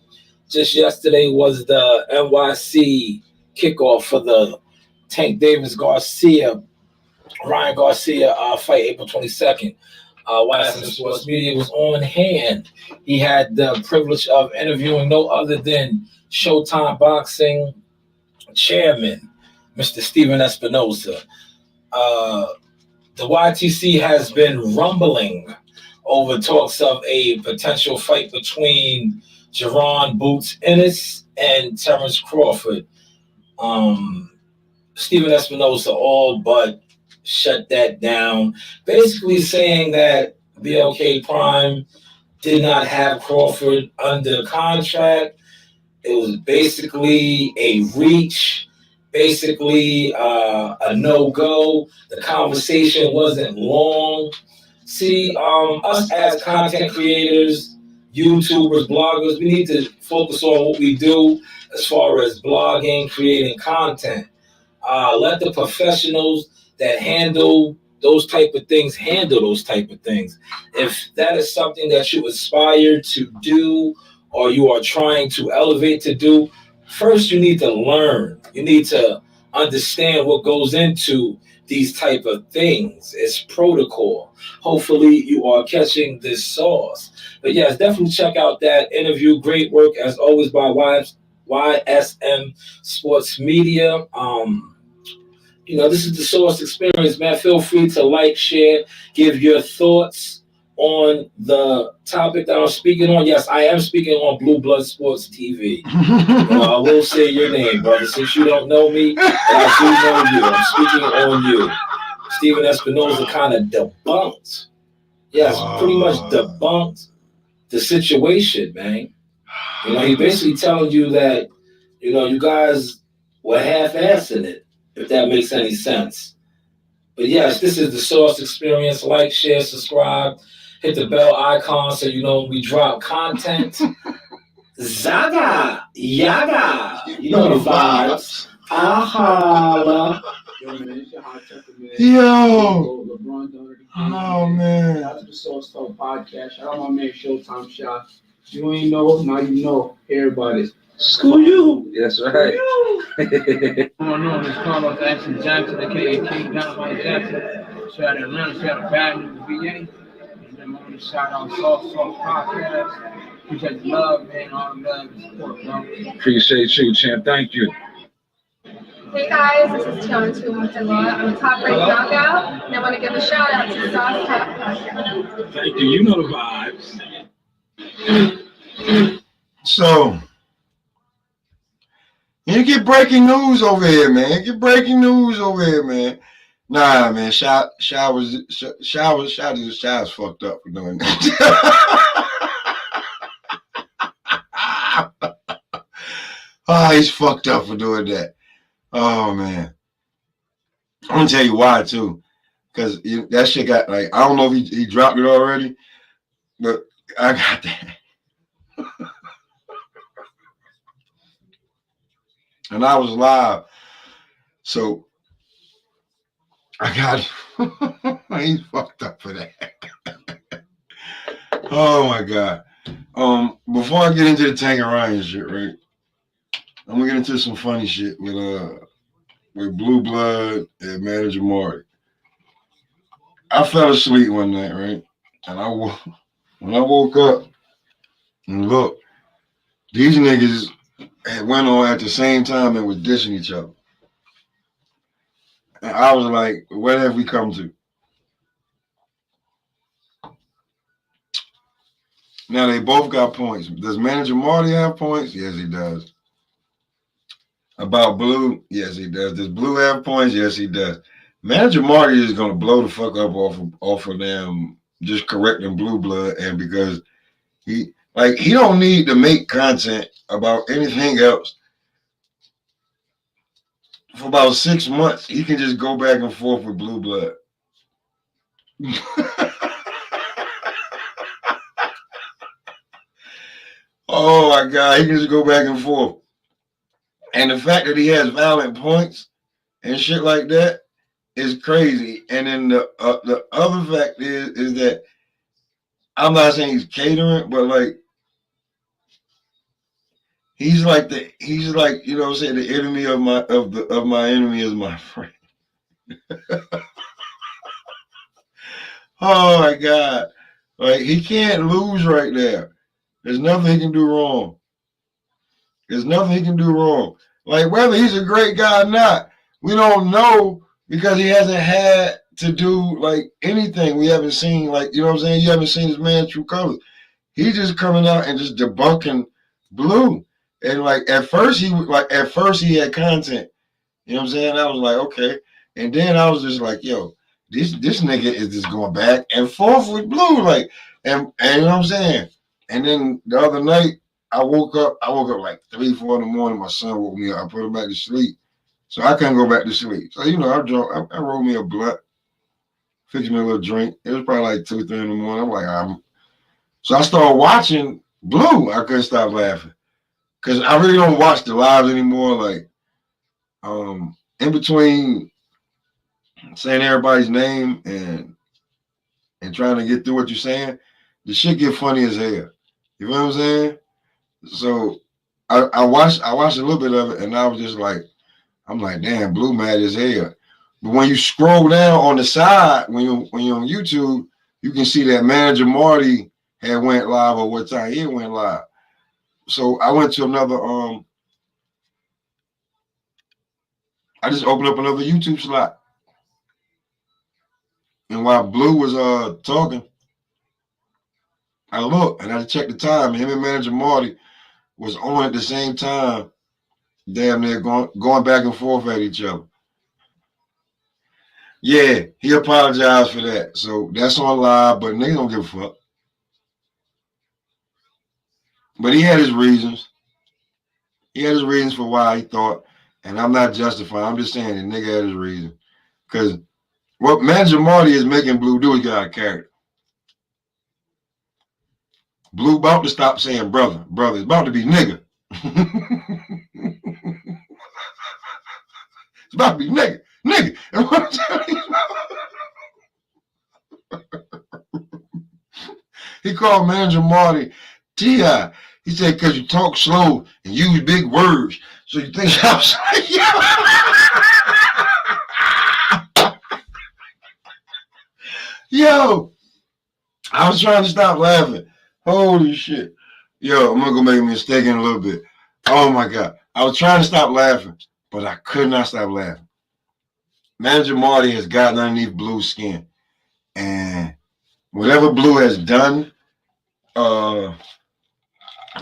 Just yesterday was the NYC kickoff for the Tank Davis Ryan Garcia fight April 22nd. YSM Sports Media was on hand. He had the privilege of interviewing no other than Showtime Boxing chairman, Mr. Steven Espinosa. The YTC has been rumbling over talks of a potential fight between Jerron Boots Ennis and Terrence Crawford. Steven Espinosa all but shut that down, basically saying that BLK Prime did not have Crawford under contract. It was basically a reach, basically a no-go. The conversation wasn't long. See, us as content creators, YouTubers, bloggers, we need to focus on what we do as far as blogging, creating content. Let the professionals that handle those type of things. If that is something that you aspire to do or you are trying to elevate to do, first you need to learn. You need to understand what goes into these type of things. It's protocol. Hopefully you are catching this sauce. But yes, definitely check out that interview. Great work as always by YSM Sports Media. This is the Source Experience, man. Feel free to like, share, give your thoughts on the topic that I'm speaking on. Yes, I am speaking on Blue Blood Sports TV. I will say your name, brother, since you don't know me, but I do know you. I'm speaking on you. Steven Espinosa kind of debunked. Yes, pretty much debunked the situation, man. He basically telling you that, you guys were half-assing it, if that makes any sense. But yes, this is the Source Experience. Like, share, subscribe, hit the bell icon so you know when we drop content. Zaga, yaga, you know the vibes. Aha.
Yo. Oh man.
Shout out to the Source Talk Podcast. Shout out my man Showtime Shot. You ain't know, now you know. Everybody.
Screw you.
That's right.
What's going on? It's Carlos Jackson Johnson, aka King Dynamite Jackson. Shout out to Atlanta, shout out to Bad News VA. And then I want to shout out Soft Podcast. Appreciate the love, man. All the love and support, bro.
Appreciate you, champ. Thank you.
Hey guys, this is Tiana Tumateloa. I'm a top ranked knockout, and I want to give a shout out to Soft Talk Podcast.
Thank you. You know the vibes.
So, you get breaking news over here, man. Nah, man, Shy was fucked up for doing that. Oh, he's fucked up for doing that. Oh man, I'm gonna tell you why too, because that shit got like I don't know if he dropped it already, but I got that, and I was live, so I got he's fucked up for that. Oh my god. Before I get into the Tank and Ryan shit, right? I'm gonna get into some funny shit with Blue Blood and Manager Marty. I fell asleep one night, right? And when I woke up and looked, these niggas had went on at the same time and was dissing each other. And I was like, what have we come to? Now they both got points. Does Manager Marty have points? Yes, he does. About Blue? Yes, he does. Does Blue have points? Yes, he does. Manager Marty is gonna blow the fuck up off of them just correcting Blue Blood, and because he don't need to make content about anything else. For about 6 months, he can just go back and forth with Blue Blood. Oh my God, he can just go back and forth. And the fact that he has violent points and shit like that is crazy. And then the other fact is that I'm not saying he's catering, but like he's like you know what I'm saying, the enemy of my enemy is my friend. Oh my God. Like he can't lose right there. There's nothing he can do wrong. There's nothing he can do wrong. Like whether he's a great guy or not, we don't know because he hasn't had to do like anything. We haven't seen like, you know what I'm saying? You haven't seen this man true colors. He's just coming out and just debunking Blue. And like at first he had content. You know what I'm saying? I was like, okay. And then I was just like, yo, this nigga is just going back and forth with Blue. Like, and you know what I'm saying? And then the other night, I woke up like 3, 4 in the morning. My son woke me up. I put him back to sleep. So I couldn't go back to sleep. So, you know, I rolled me a blunt, fixed me a little drink. It was probably like 2, 3 in the morning. I'm like, so I started watching Blue. I couldn't stop laughing. Because I really don't watch the lives anymore. Like, in between saying everybody's name and trying to get through what you're saying, the shit get funny as hell. You know what I'm saying? So I watched a little bit of it, and I was just like, I'm like, damn, Blue mad as hell. But when you scroll down on the side, when you're on YouTube, you can see that Manager Marty had went live or what time he went live. So I went to another I just opened up another YouTube slot. And while Blue was talking, I looked and I checked the time. Him and Manager Marty was on at the same time, damn near going back and forth at each other. Yeah, he apologized for that. So that's on live, but niggas don't give a fuck. But he had his reasons. He had his reasons for why he thought, and I'm not justifying. I'm just saying the nigga had his reason. Because what Manager Marty is making Blue do is get out of character. Blue about to stop saying brother. Brother, it's about to be nigga. It's about to be nigga. Nigga. And what I'm telling you, he called Manager Marty T.I. He said, because you talk slow and use big words. So you think I'm like, yo, I was trying to stop laughing. Holy shit. Yo, I'm going to go make a mistake in a little bit. Oh my God. I was trying to stop laughing, but I could not stop laughing. Manager Marty has gotten underneath Blue's skin. And whatever Blue has done,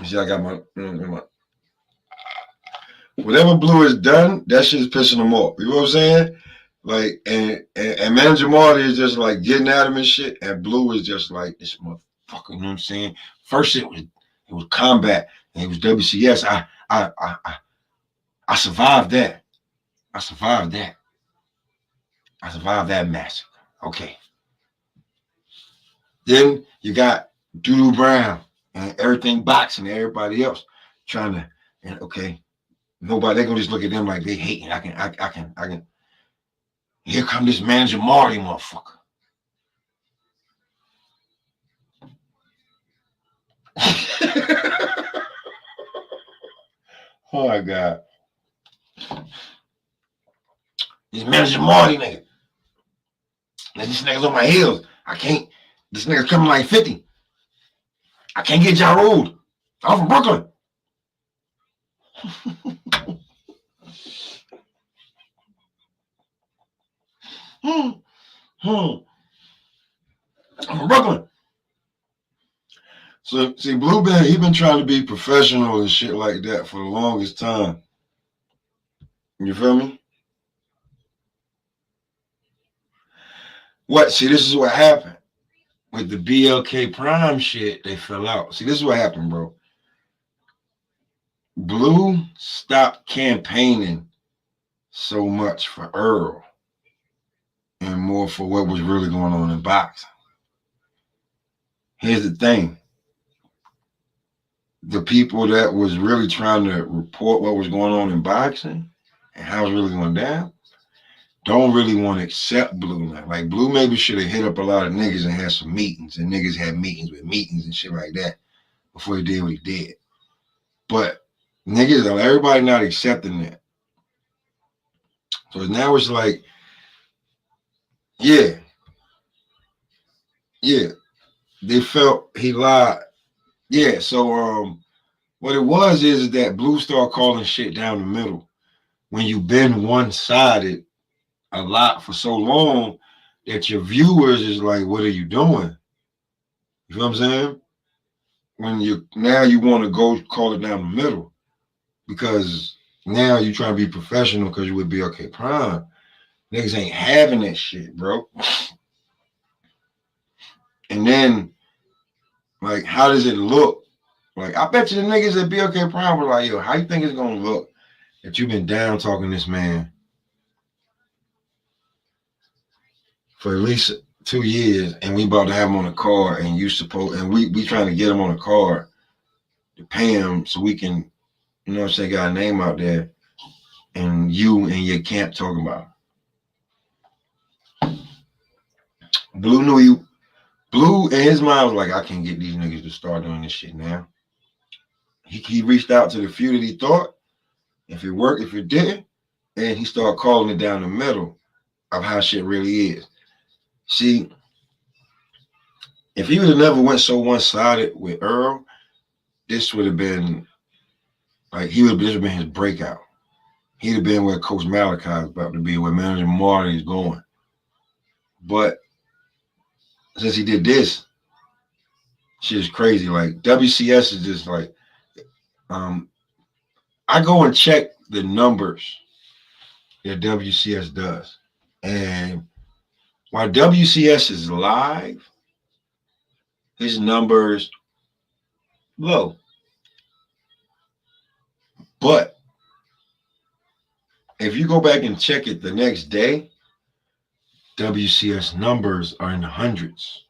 see, I got my whatever Blue has done, that shit's pissing him off. You know what I'm saying? Like, and Manager Marty is just like getting at him and shit, and Blue is just like this motherfucker. You know what I'm saying? First it was combat, and it was WCS. I survived that. I survived that. I survived that massacre. Okay. Then you got Doodoo Brown and everything boxing, and everybody else trying to, and okay, nobody, they gonna just look at them like they hating. I can. Here come this Manager Marty motherfucker. Oh my God. This Manager Marty nigga. Now this nigga's on my heels. I can't, this nigga's coming like 50. I can't get Ja Rule. I'm from Brooklyn. I'm from Brooklyn. So see, Blue Band, he been trying to be professional and shit like that for the longest time. You feel me? What? See, this is what happened with the BLK Prime shit. They fell out. See, this is what happened, bro. Blue stopped campaigning so much for Earl and more for what was really going on in boxing. Here's the thing. The people that was really trying to report what was going on in boxing and how it's really going down don't really want to accept Blue now. Like, Blue maybe should have hit up a lot of niggas and had some meetings, and niggas had meetings and shit like that before he did what he did. But niggas, everybody not accepting that. So now it's like, yeah, they felt he lied. Yeah, so what it was is that Blue started calling shit down the middle. When you've been one-sided a lot for so long that your viewers is like, what are you doing? You know what I'm saying? When you want to go call it down the middle because now you trying to be professional because you would be okay Prime. Niggas ain't having that shit, bro. And then, like, how does it look? Like, I bet you the niggas at BLK Prime were like, yo, how you think it's gonna look that you've been down talking this man for at least 2 years and we about to have him on a card and we trying to get him on a card to pay him so we can, you know what I'm saying, got a name out there and you and your camp talking about him. Blue knew you. Blue in his mind was like, I can't get these niggas to start doing this shit now. He reached out to the few that he thought, if it worked, if it didn't, and he started calling it down the middle of how shit really is. See, if he would have never went so one-sided with Earl, this would have been like this would have been his breakout. He'd have been where Coach Malachi is about to be, where Manager Marty is going. But since he did this, shit is crazy. Like, WCS is just like, I go and check the numbers that WCS does. And while WCS is live, his numbers low. But if you go back and check it the next day, WCS numbers are in the hundreds.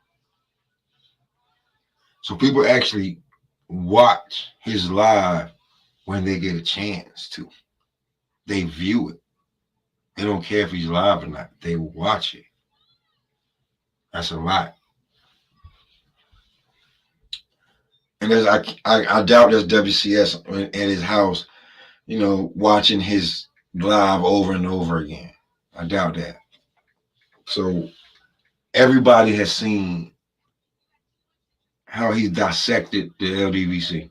So people actually watch his live when they get a chance to. They view it. They don't care if he's live or not. They watch it. That's a lot. And there's, I doubt there's WCS at his house, you know, watching his live over and over again. I doubt that. So everybody has seen how he dissected the LDVC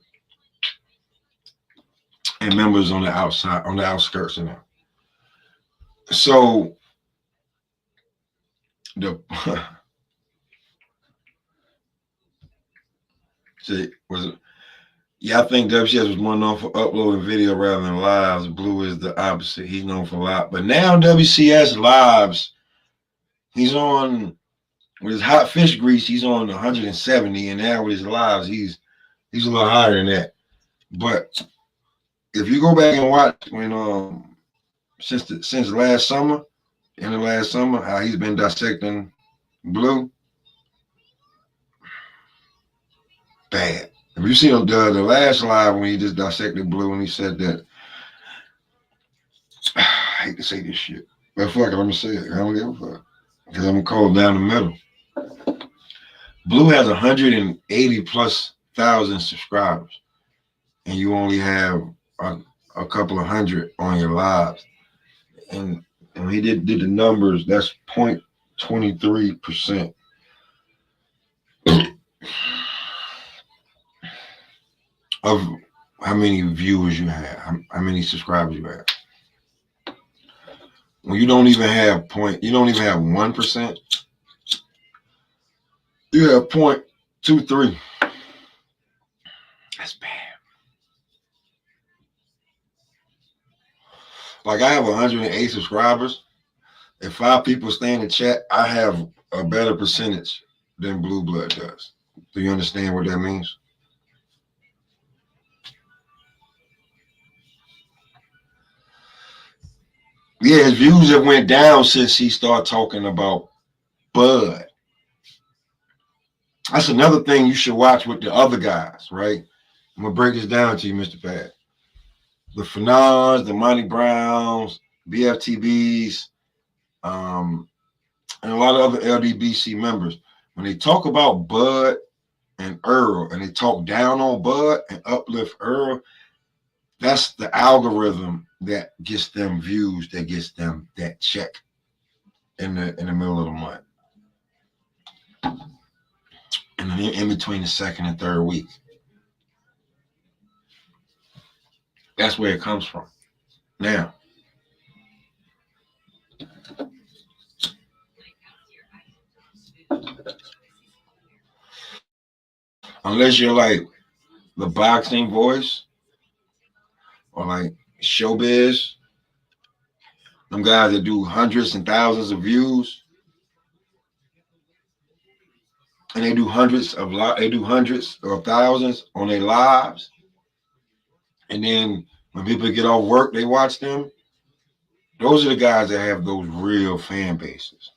and members on the outside, on the outskirts of them. So Yeah, I think WCS was more known for uploading video rather than lives. Blue is the opposite. He's known for live. But now WCS lives, he's on with his hot fish grease, he's on 170, and now with his lives, he's a little higher than that. But if you go back and watch when since last summer, in the last summer, how he's been dissecting Blue, bad. If you see the last live when he just dissected Blue and he said that, I hate to say this shit, but fuck it, I'm gonna say it. I don't give a fuck because I'm gonna call down the middle. Blue has 180,000+ subscribers, and you only have a couple of hundred on your lives. And he did the numbers. That's 0.23% of how many viewers you have, how many subscribers you have. When you don't even have 1%, you have 0.23. That's bad. Like I have 108 subscribers. If 5 people stay in the chat, I have a better percentage than Blue Blood does. Do you understand what that means? Yeah, his views have went down since he started talking about Bud. That's another thing you should watch with the other guys, right? I'm gonna break this down to you, Mr. Pat. The Fanons, the Monty Browns, BFTBs, and a lot of other LDBC members, when they talk about Bud and Earl, and they talk down on Bud and uplift Earl, that's the algorithm that gets them views, that gets them that check in the middle of the month, and then in between the second and third week. That's where it comes from. Now, unless you're like the boxing voice or like Showbiz, them guys that do hundreds and thousands of views, and they do hundreds or thousands on their lives, and then when people get off work, they watch them. Those are the guys that have those real fan bases,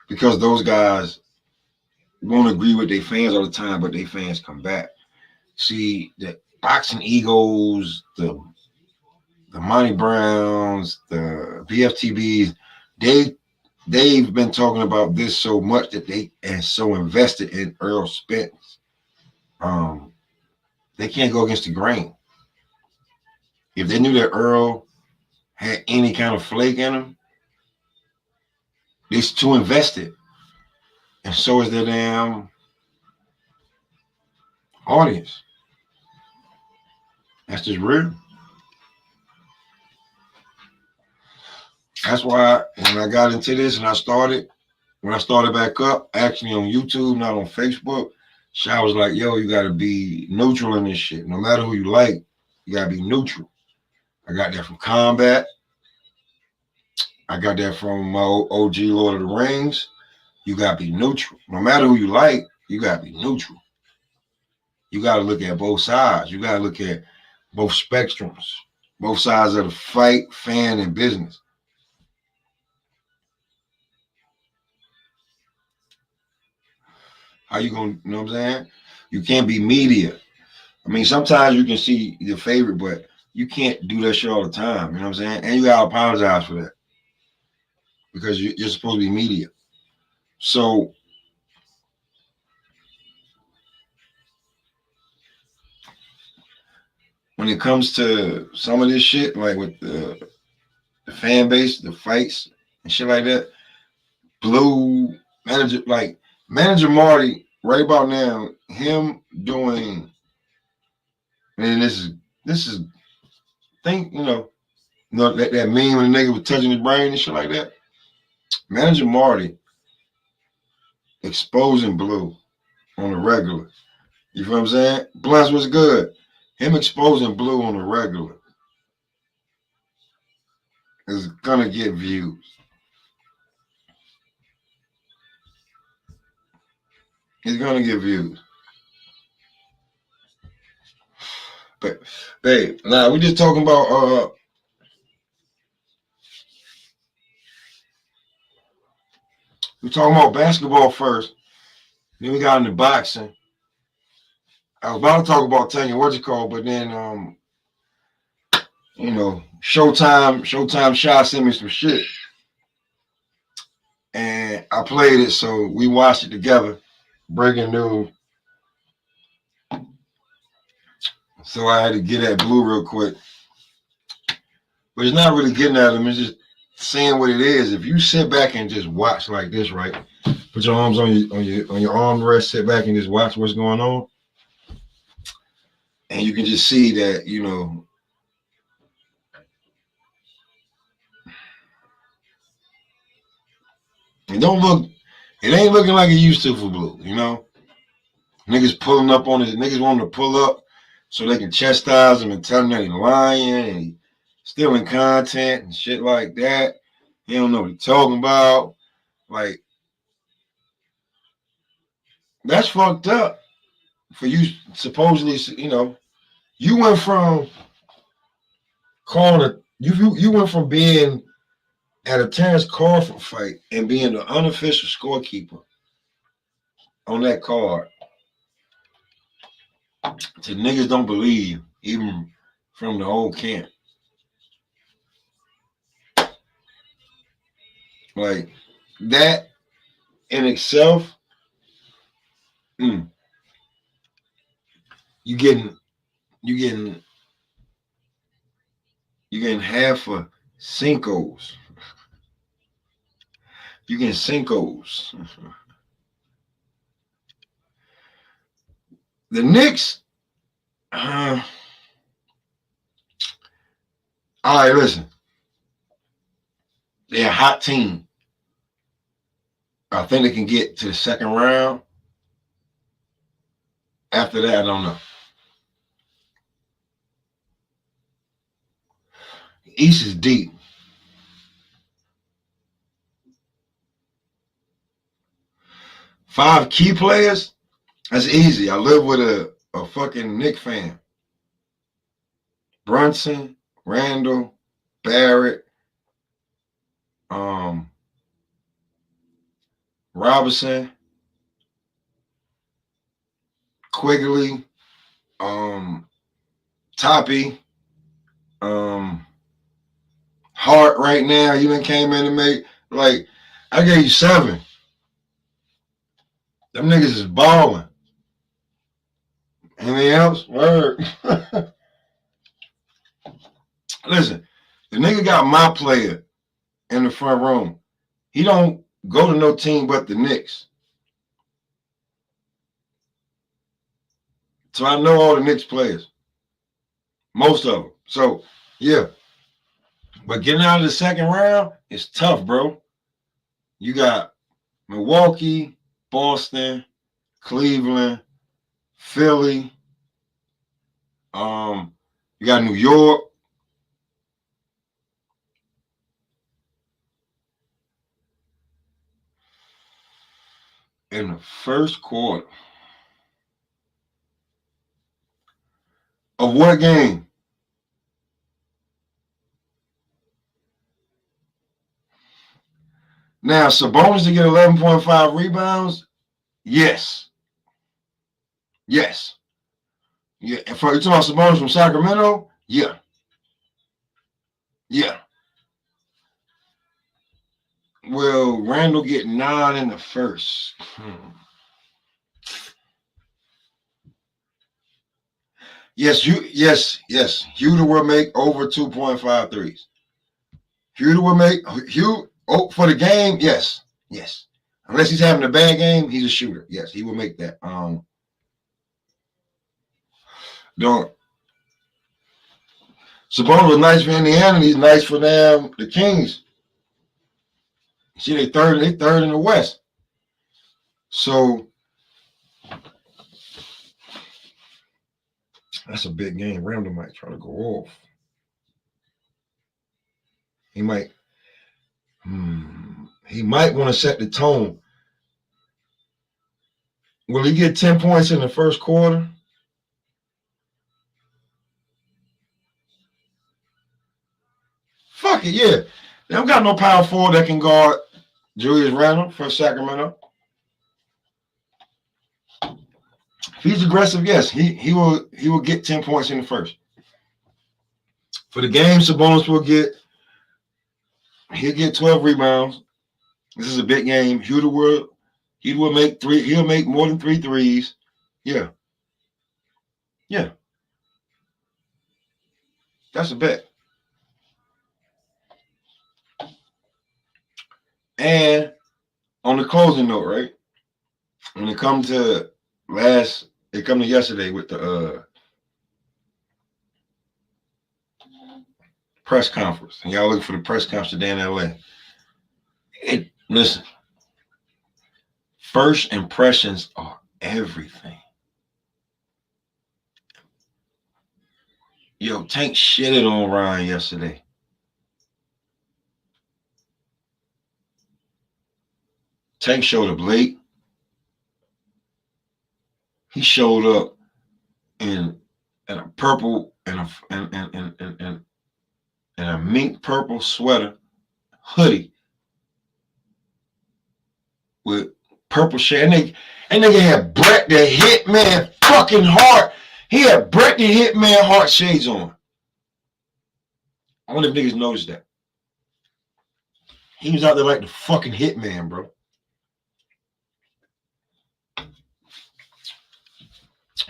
because those guys won't agree with their fans all the time, but their fans come back. See, the boxing egos, the Monty Browns, the BFTBs, they've been talking about this so much that they are so invested in Earl Spence. They can't go against the grain. If they knew that Earl had any kind of flake in him, they're too invested. And so is their damn audience. That's just real. That's why when I got into this and when I started back up, actually on YouTube, not on Facebook, Sha was like, yo, you got to be neutral in this shit. No matter who you like, you got to be neutral. I got that from Combat. I got that from my OG Lord of the Rings. You got to be neutral. No matter who you like, you got to be neutral. You got to look at both sides. You got to look at both spectrums, both sides of the fight, fan, and business. How you gonna, you know what I'm saying? You can't be media. I mean, sometimes you can see your favorite, but you can't do that shit all the time. You know what I'm saying? And you gotta apologize for that, because you're supposed to be media. So when it comes to some of this shit, like with the fan base, the fights and shit like that, Blue Manager Marty, right about now, him doing, and this is think, that meme when the nigga was touching his brain and shit like that. Manager Marty exposing Blue on a regular. You feel what I'm saying? Blunts was good. him exposing Blue on the regular is gonna get views. He's gonna get views. But babe, now we just talking about we're talking about basketball first. Then we got into boxing. I was about to talk about Tanya what's it called, but then Showtime Shy sent me some shit. And I played it, so we watched it together. Breaking news. So I had to get at Blue real quick. But it's not really getting at him, it's just saying what it is. If you sit back and just watch like this, right? Put your arms on your armrest, sit back and just watch what's going on. And you can just see that, it ain't looking like it used to for Blue, Niggas pulling up on it, niggas wanting to pull up so they can chastise him and tell him that he's lying and he's stealing content and shit like that. He don't know what he's talking about. Like, that's fucked up for you supposedly, you went from you went from being at a Terrence Crawford fight and being the unofficial scorekeeper on that card to niggas don't believe you, even from the old camp. Like, that in itself, you getting half of Cinco's. You getting Cinco's. The Knicks, all right, listen. They're a hot team. I think they can get to the second round. After that, I don't know. The East is deep. Five key players, that's easy. I live with a fucking Knick fan. Brunson, Randall, Barrett, Robinson, Quigley, Toppy, Hart right now. You done came in and made, like, I gave you 7. Them niggas is balling. Anything else? Word. Listen, the nigga got my player in the front room. He don't go to no team but the Knicks. So I know all the Knicks players. Most of them. So, yeah. But getting out of the second round is tough, bro. You got Milwaukee, Boston, Cleveland, Philly. You got New York. In the first quarter of what game? Now, Sabonis to get 11.5 rebounds? Yes. Yes. Yeah. And for you talking about Sabonis from Sacramento? Yeah. Yeah. Will Randall get 9 in the first? Yes, Huda will make over 2.5 threes. Huda will make for the game, yes. Unless he's having a bad game, he's a shooter. Yes, he will make that. Sabonis was nice for Indiana, and he's nice for them, the Kings. See, they third in the West. So That's a big game. Randall might try to go off. He might want to set the tone. Will he get 10 points in the first quarter? Fuck it, yeah. They don't got no power forward that can guard Julius Randle for Sacramento. If he's aggressive, yes, he will get 10 points in the first. For the game, Sabonis he'll get 12 rebounds. This is a big game. He'll make more than 3 threes. Yeah. Yeah. That's a bet. And on the closing note, right? When it comes to yesterday with the press conference, and y'all looking for the press conference today in LA. Listen, first impressions are everything. Yo, Tank shitted on Ryan yesterday. Tank showed up late. He showed up in a purple and a mink purple sweater, hoodie with purple shade. And nigga had Brett the Hitman fucking Hart. He had Brett the Hitman Hart shades on. I wonder if niggas noticed that. He was out there like the fucking Hitman, bro.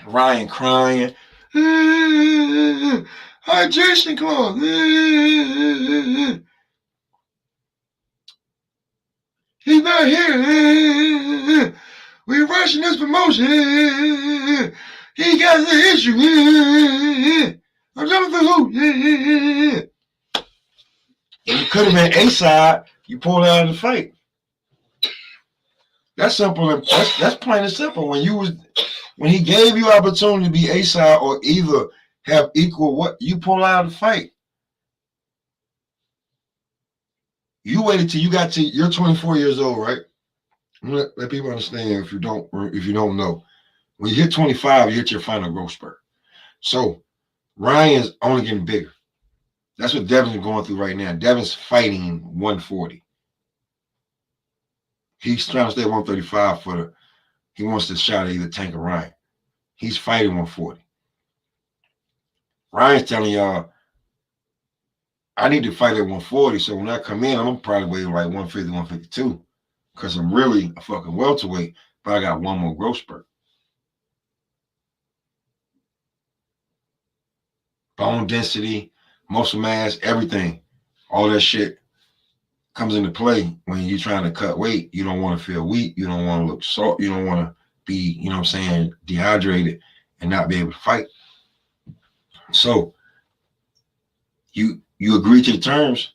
Ryan crying. Hydration clause. He's not here. We're rushing this promotion. He got the issue. I'm jumping for who? If it could have been A-side, you pulled out of the fight. That's simple. That's plain and simple. When he gave you opportunity to be A-side or either have equal what, you pull out of the fight. You waited till you're 24 years old, right? Let people understand if you don't know. When you hit 25, you hit your final growth spurt. So Ryan's only getting bigger. That's what Devin's going through right now. Devin's fighting 140. He's trying to stay 135 he wants to shot at either Tank or Ryan. He's fighting 140. Ryan's telling y'all, I need to fight at 140, so when I come in, I'm gonna probably weigh like 150, 152, because I'm really a fucking welterweight, but I got one more growth spurt. Bone density, muscle mass, everything, all that shit comes into play when you're trying to cut weight. You don't want to feel weak. You don't want to look salt. You don't want to be, dehydrated and not be able to fight. So you agree to the terms,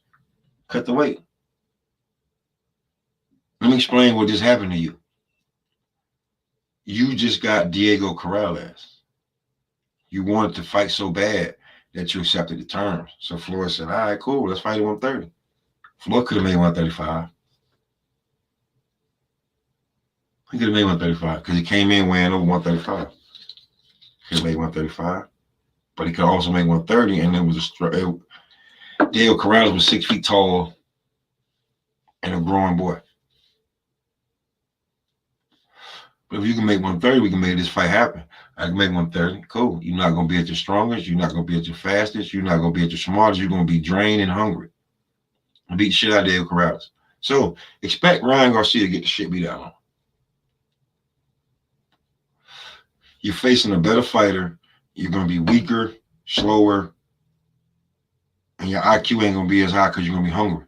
cut the weight. Let me explain what just happened to you. You just got Diego Corrales. You wanted to fight so bad that you accepted the terms. So Floyd said, all right, cool, let's fight at 130. Floyd could have made 135. He could have made 135 because he came in weighing over 135. He could have made 135. But he could also make 130, and it was Diego Corrales was 6 feet tall and a growing boy. But if you can make 130, we can make this fight happen. I can make 130. Cool. You're not going to be at your strongest. You're not going to be at your fastest. You're not going to be at your smartest. You're going to be drained and hungry. And beat the shit out of Diego Corrales. So expect Ryan Garcia to get the shit beat out of him. You're facing a better fighter. You're going to be weaker, slower, and your IQ ain't going to be as high because you're going to be hungry.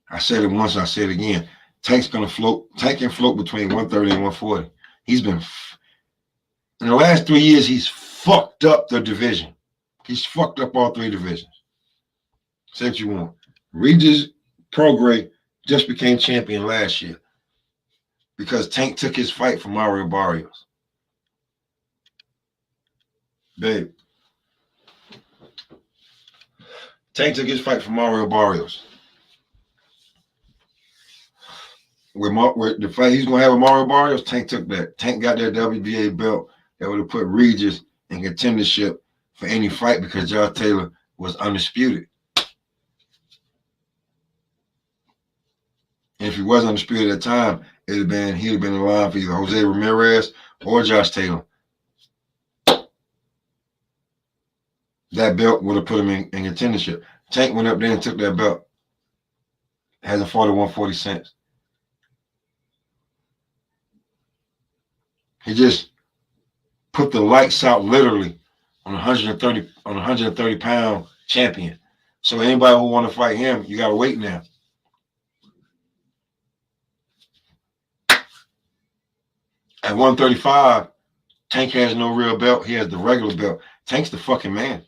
I said it once, I said it again. Tank's going to float. Tank can float between 130 and 140. He's been, in the last 3 years, he's fucked up the division. He's fucked up all 3 divisions. Say what you want. Regis Prograis just became champion last year because Tank took his fight from Mario Barrios. Babe. Tank took his fight from Mario Barrios. With the fight he's gonna have with Mario Barrios, Tank took that. Tank got that WBA belt that would have put Regis in contendership for any fight because Josh Taylor was undisputed. And if he was undisputed at the time, he'd have been in line for either Jose Ramirez or Josh Taylor. That belt would have put him in contendership. Tank went up there and took that belt. Hasn't fought at 140 since. He just put the lights out literally on 130 pound champion. So anybody who want to fight him, you gotta wait now. At 135, Tank has no real belt. He has the regular belt. Tank's the fucking man.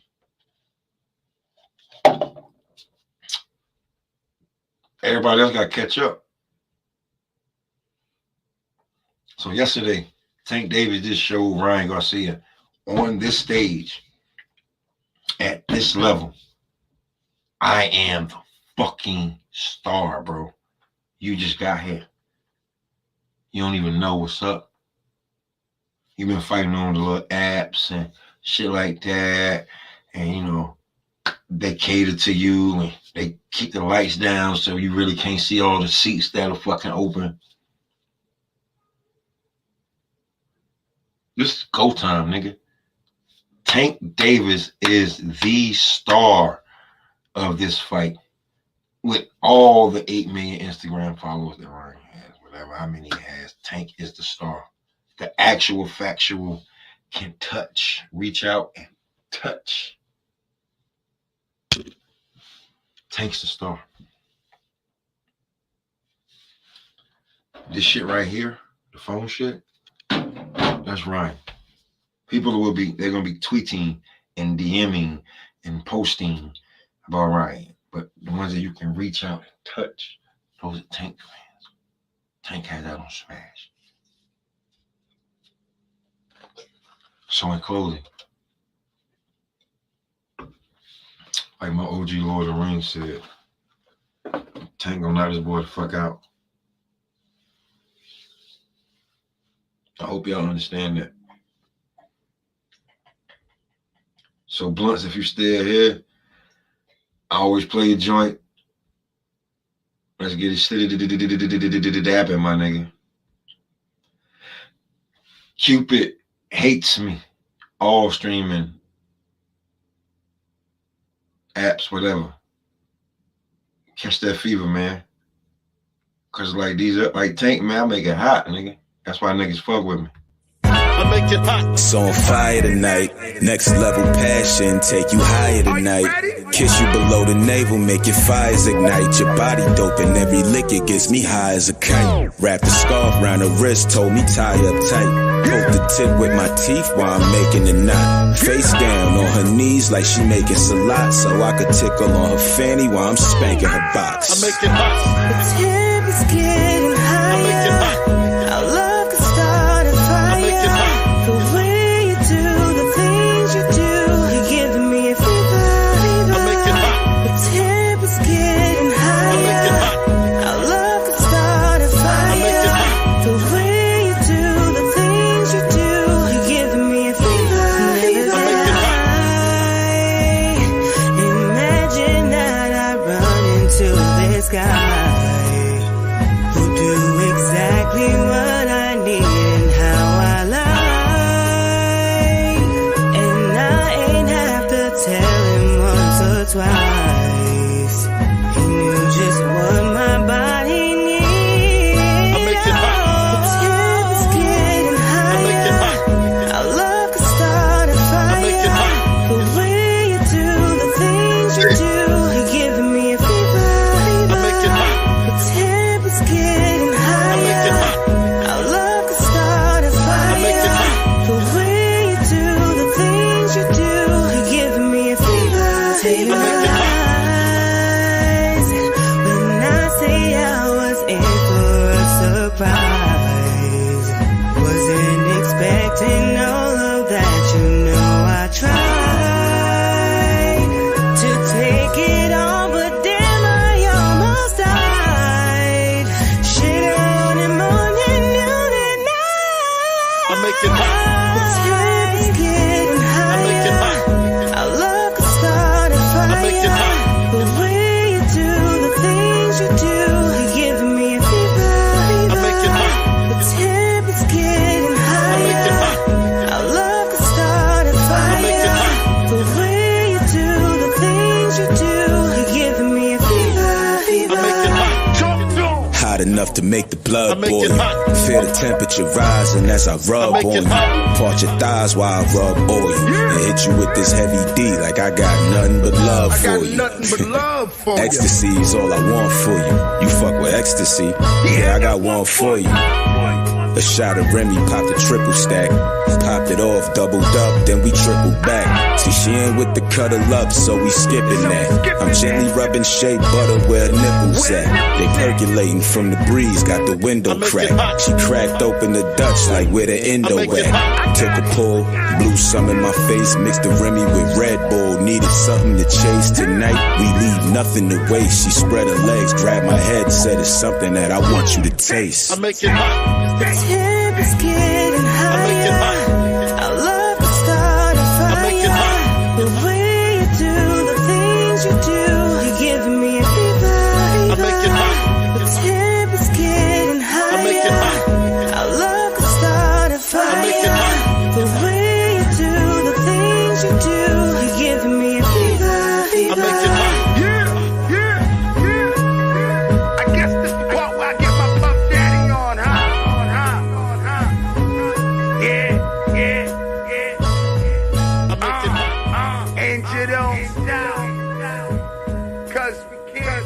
Everybody else got to catch up. So yesterday, Tank Davis just showed Ryan Garcia on this stage at this level. I am the fucking star, bro. You just got here. You don't even know what's up. You've been fighting on the little apps and shit like that. And, you know, they cater to you and they keep the lights down so you really can't see all the seats that are fucking open. This is go time, nigga. Tank Davis is the star of this fight with all the 8 million Instagram followers that Ryan has, whatever, how many he has. Tank is the star. The actual factual can touch, reach out and touch. Tank's the star. This shit right here, the phone shit, that's Ryan. People they're gonna be tweeting and DMing and posting about Ryan. But the ones that you can reach out and touch, those are Tank fans. Tank had that on Smash. So in closing, like my OG Lord of the Rings said, Tank gonna knock this boy the fuck out. I hope y'all understand that. So Blunts, if you still here, I always play a joint. Let's get it dapping, my nigga. Cupid hates me. All streaming apps, whatever. Catch that fever, man. Cause like Tank, man, I make it hot, nigga. That's why niggas fuck with me.
I make it hot. So on fire tonight. Next level passion, take you higher tonight. Kiss you below the navel, make your fires ignite. Your body dope and every lick it gets me high as a kite. Wrap the scarf round her wrist, told me tie up tight. Poke the tip with my teeth while I'm making the knot. Face down on her knees like she making salat, so I could tickle on her fanny while I'm spanking her box.
I make it hot.
The temp is getting higher.
I make it hot.
Our love can start a fire.
I make it hot.
The way you do the things you do, you're giving me a fever.
I make it hot.
The temp is getting higher.
I make it hot.
Our love can start a fire.
I make it hot.
The way you do the things you do, you're giving me a fever.
I make it hot.
Imagine that I run into this guy.
hot enough to make the blood boil. Feel the temperature rising as I rub on you. Part your thighs while I rub oil. And hit you with this heavy D like I got nothing but love for you. Ecstasy is all I want for you. You fuck with ecstasy, yeah, I got one for you. A shot of Remy, popped a triple stack. Popped it off, doubled up, then we tripled back. See, she ain't with the cuddle up, so we skipping that. I'm gently rubbing shea butter where her nipples at. They percolating from the breeze, got the window cracked. She cracked open the Dutch like where the endo at. Took a pull, blew some in my face, mixed the Remy with Red Bull. Needed something to chase tonight, we leave nothing to waste. She spread her legs, grabbed my head, said it's something that I want you to taste.
The temp is getting higher. I love the start of fire. The way you do the things you do, you're giving me a fever. The temp is getting higher. I love the start of fire. The way you do the things you do, you're giving me a fever.
I guess this is the part where I get my Puff Daddy on, huh? And you don't stop, 'cause we can't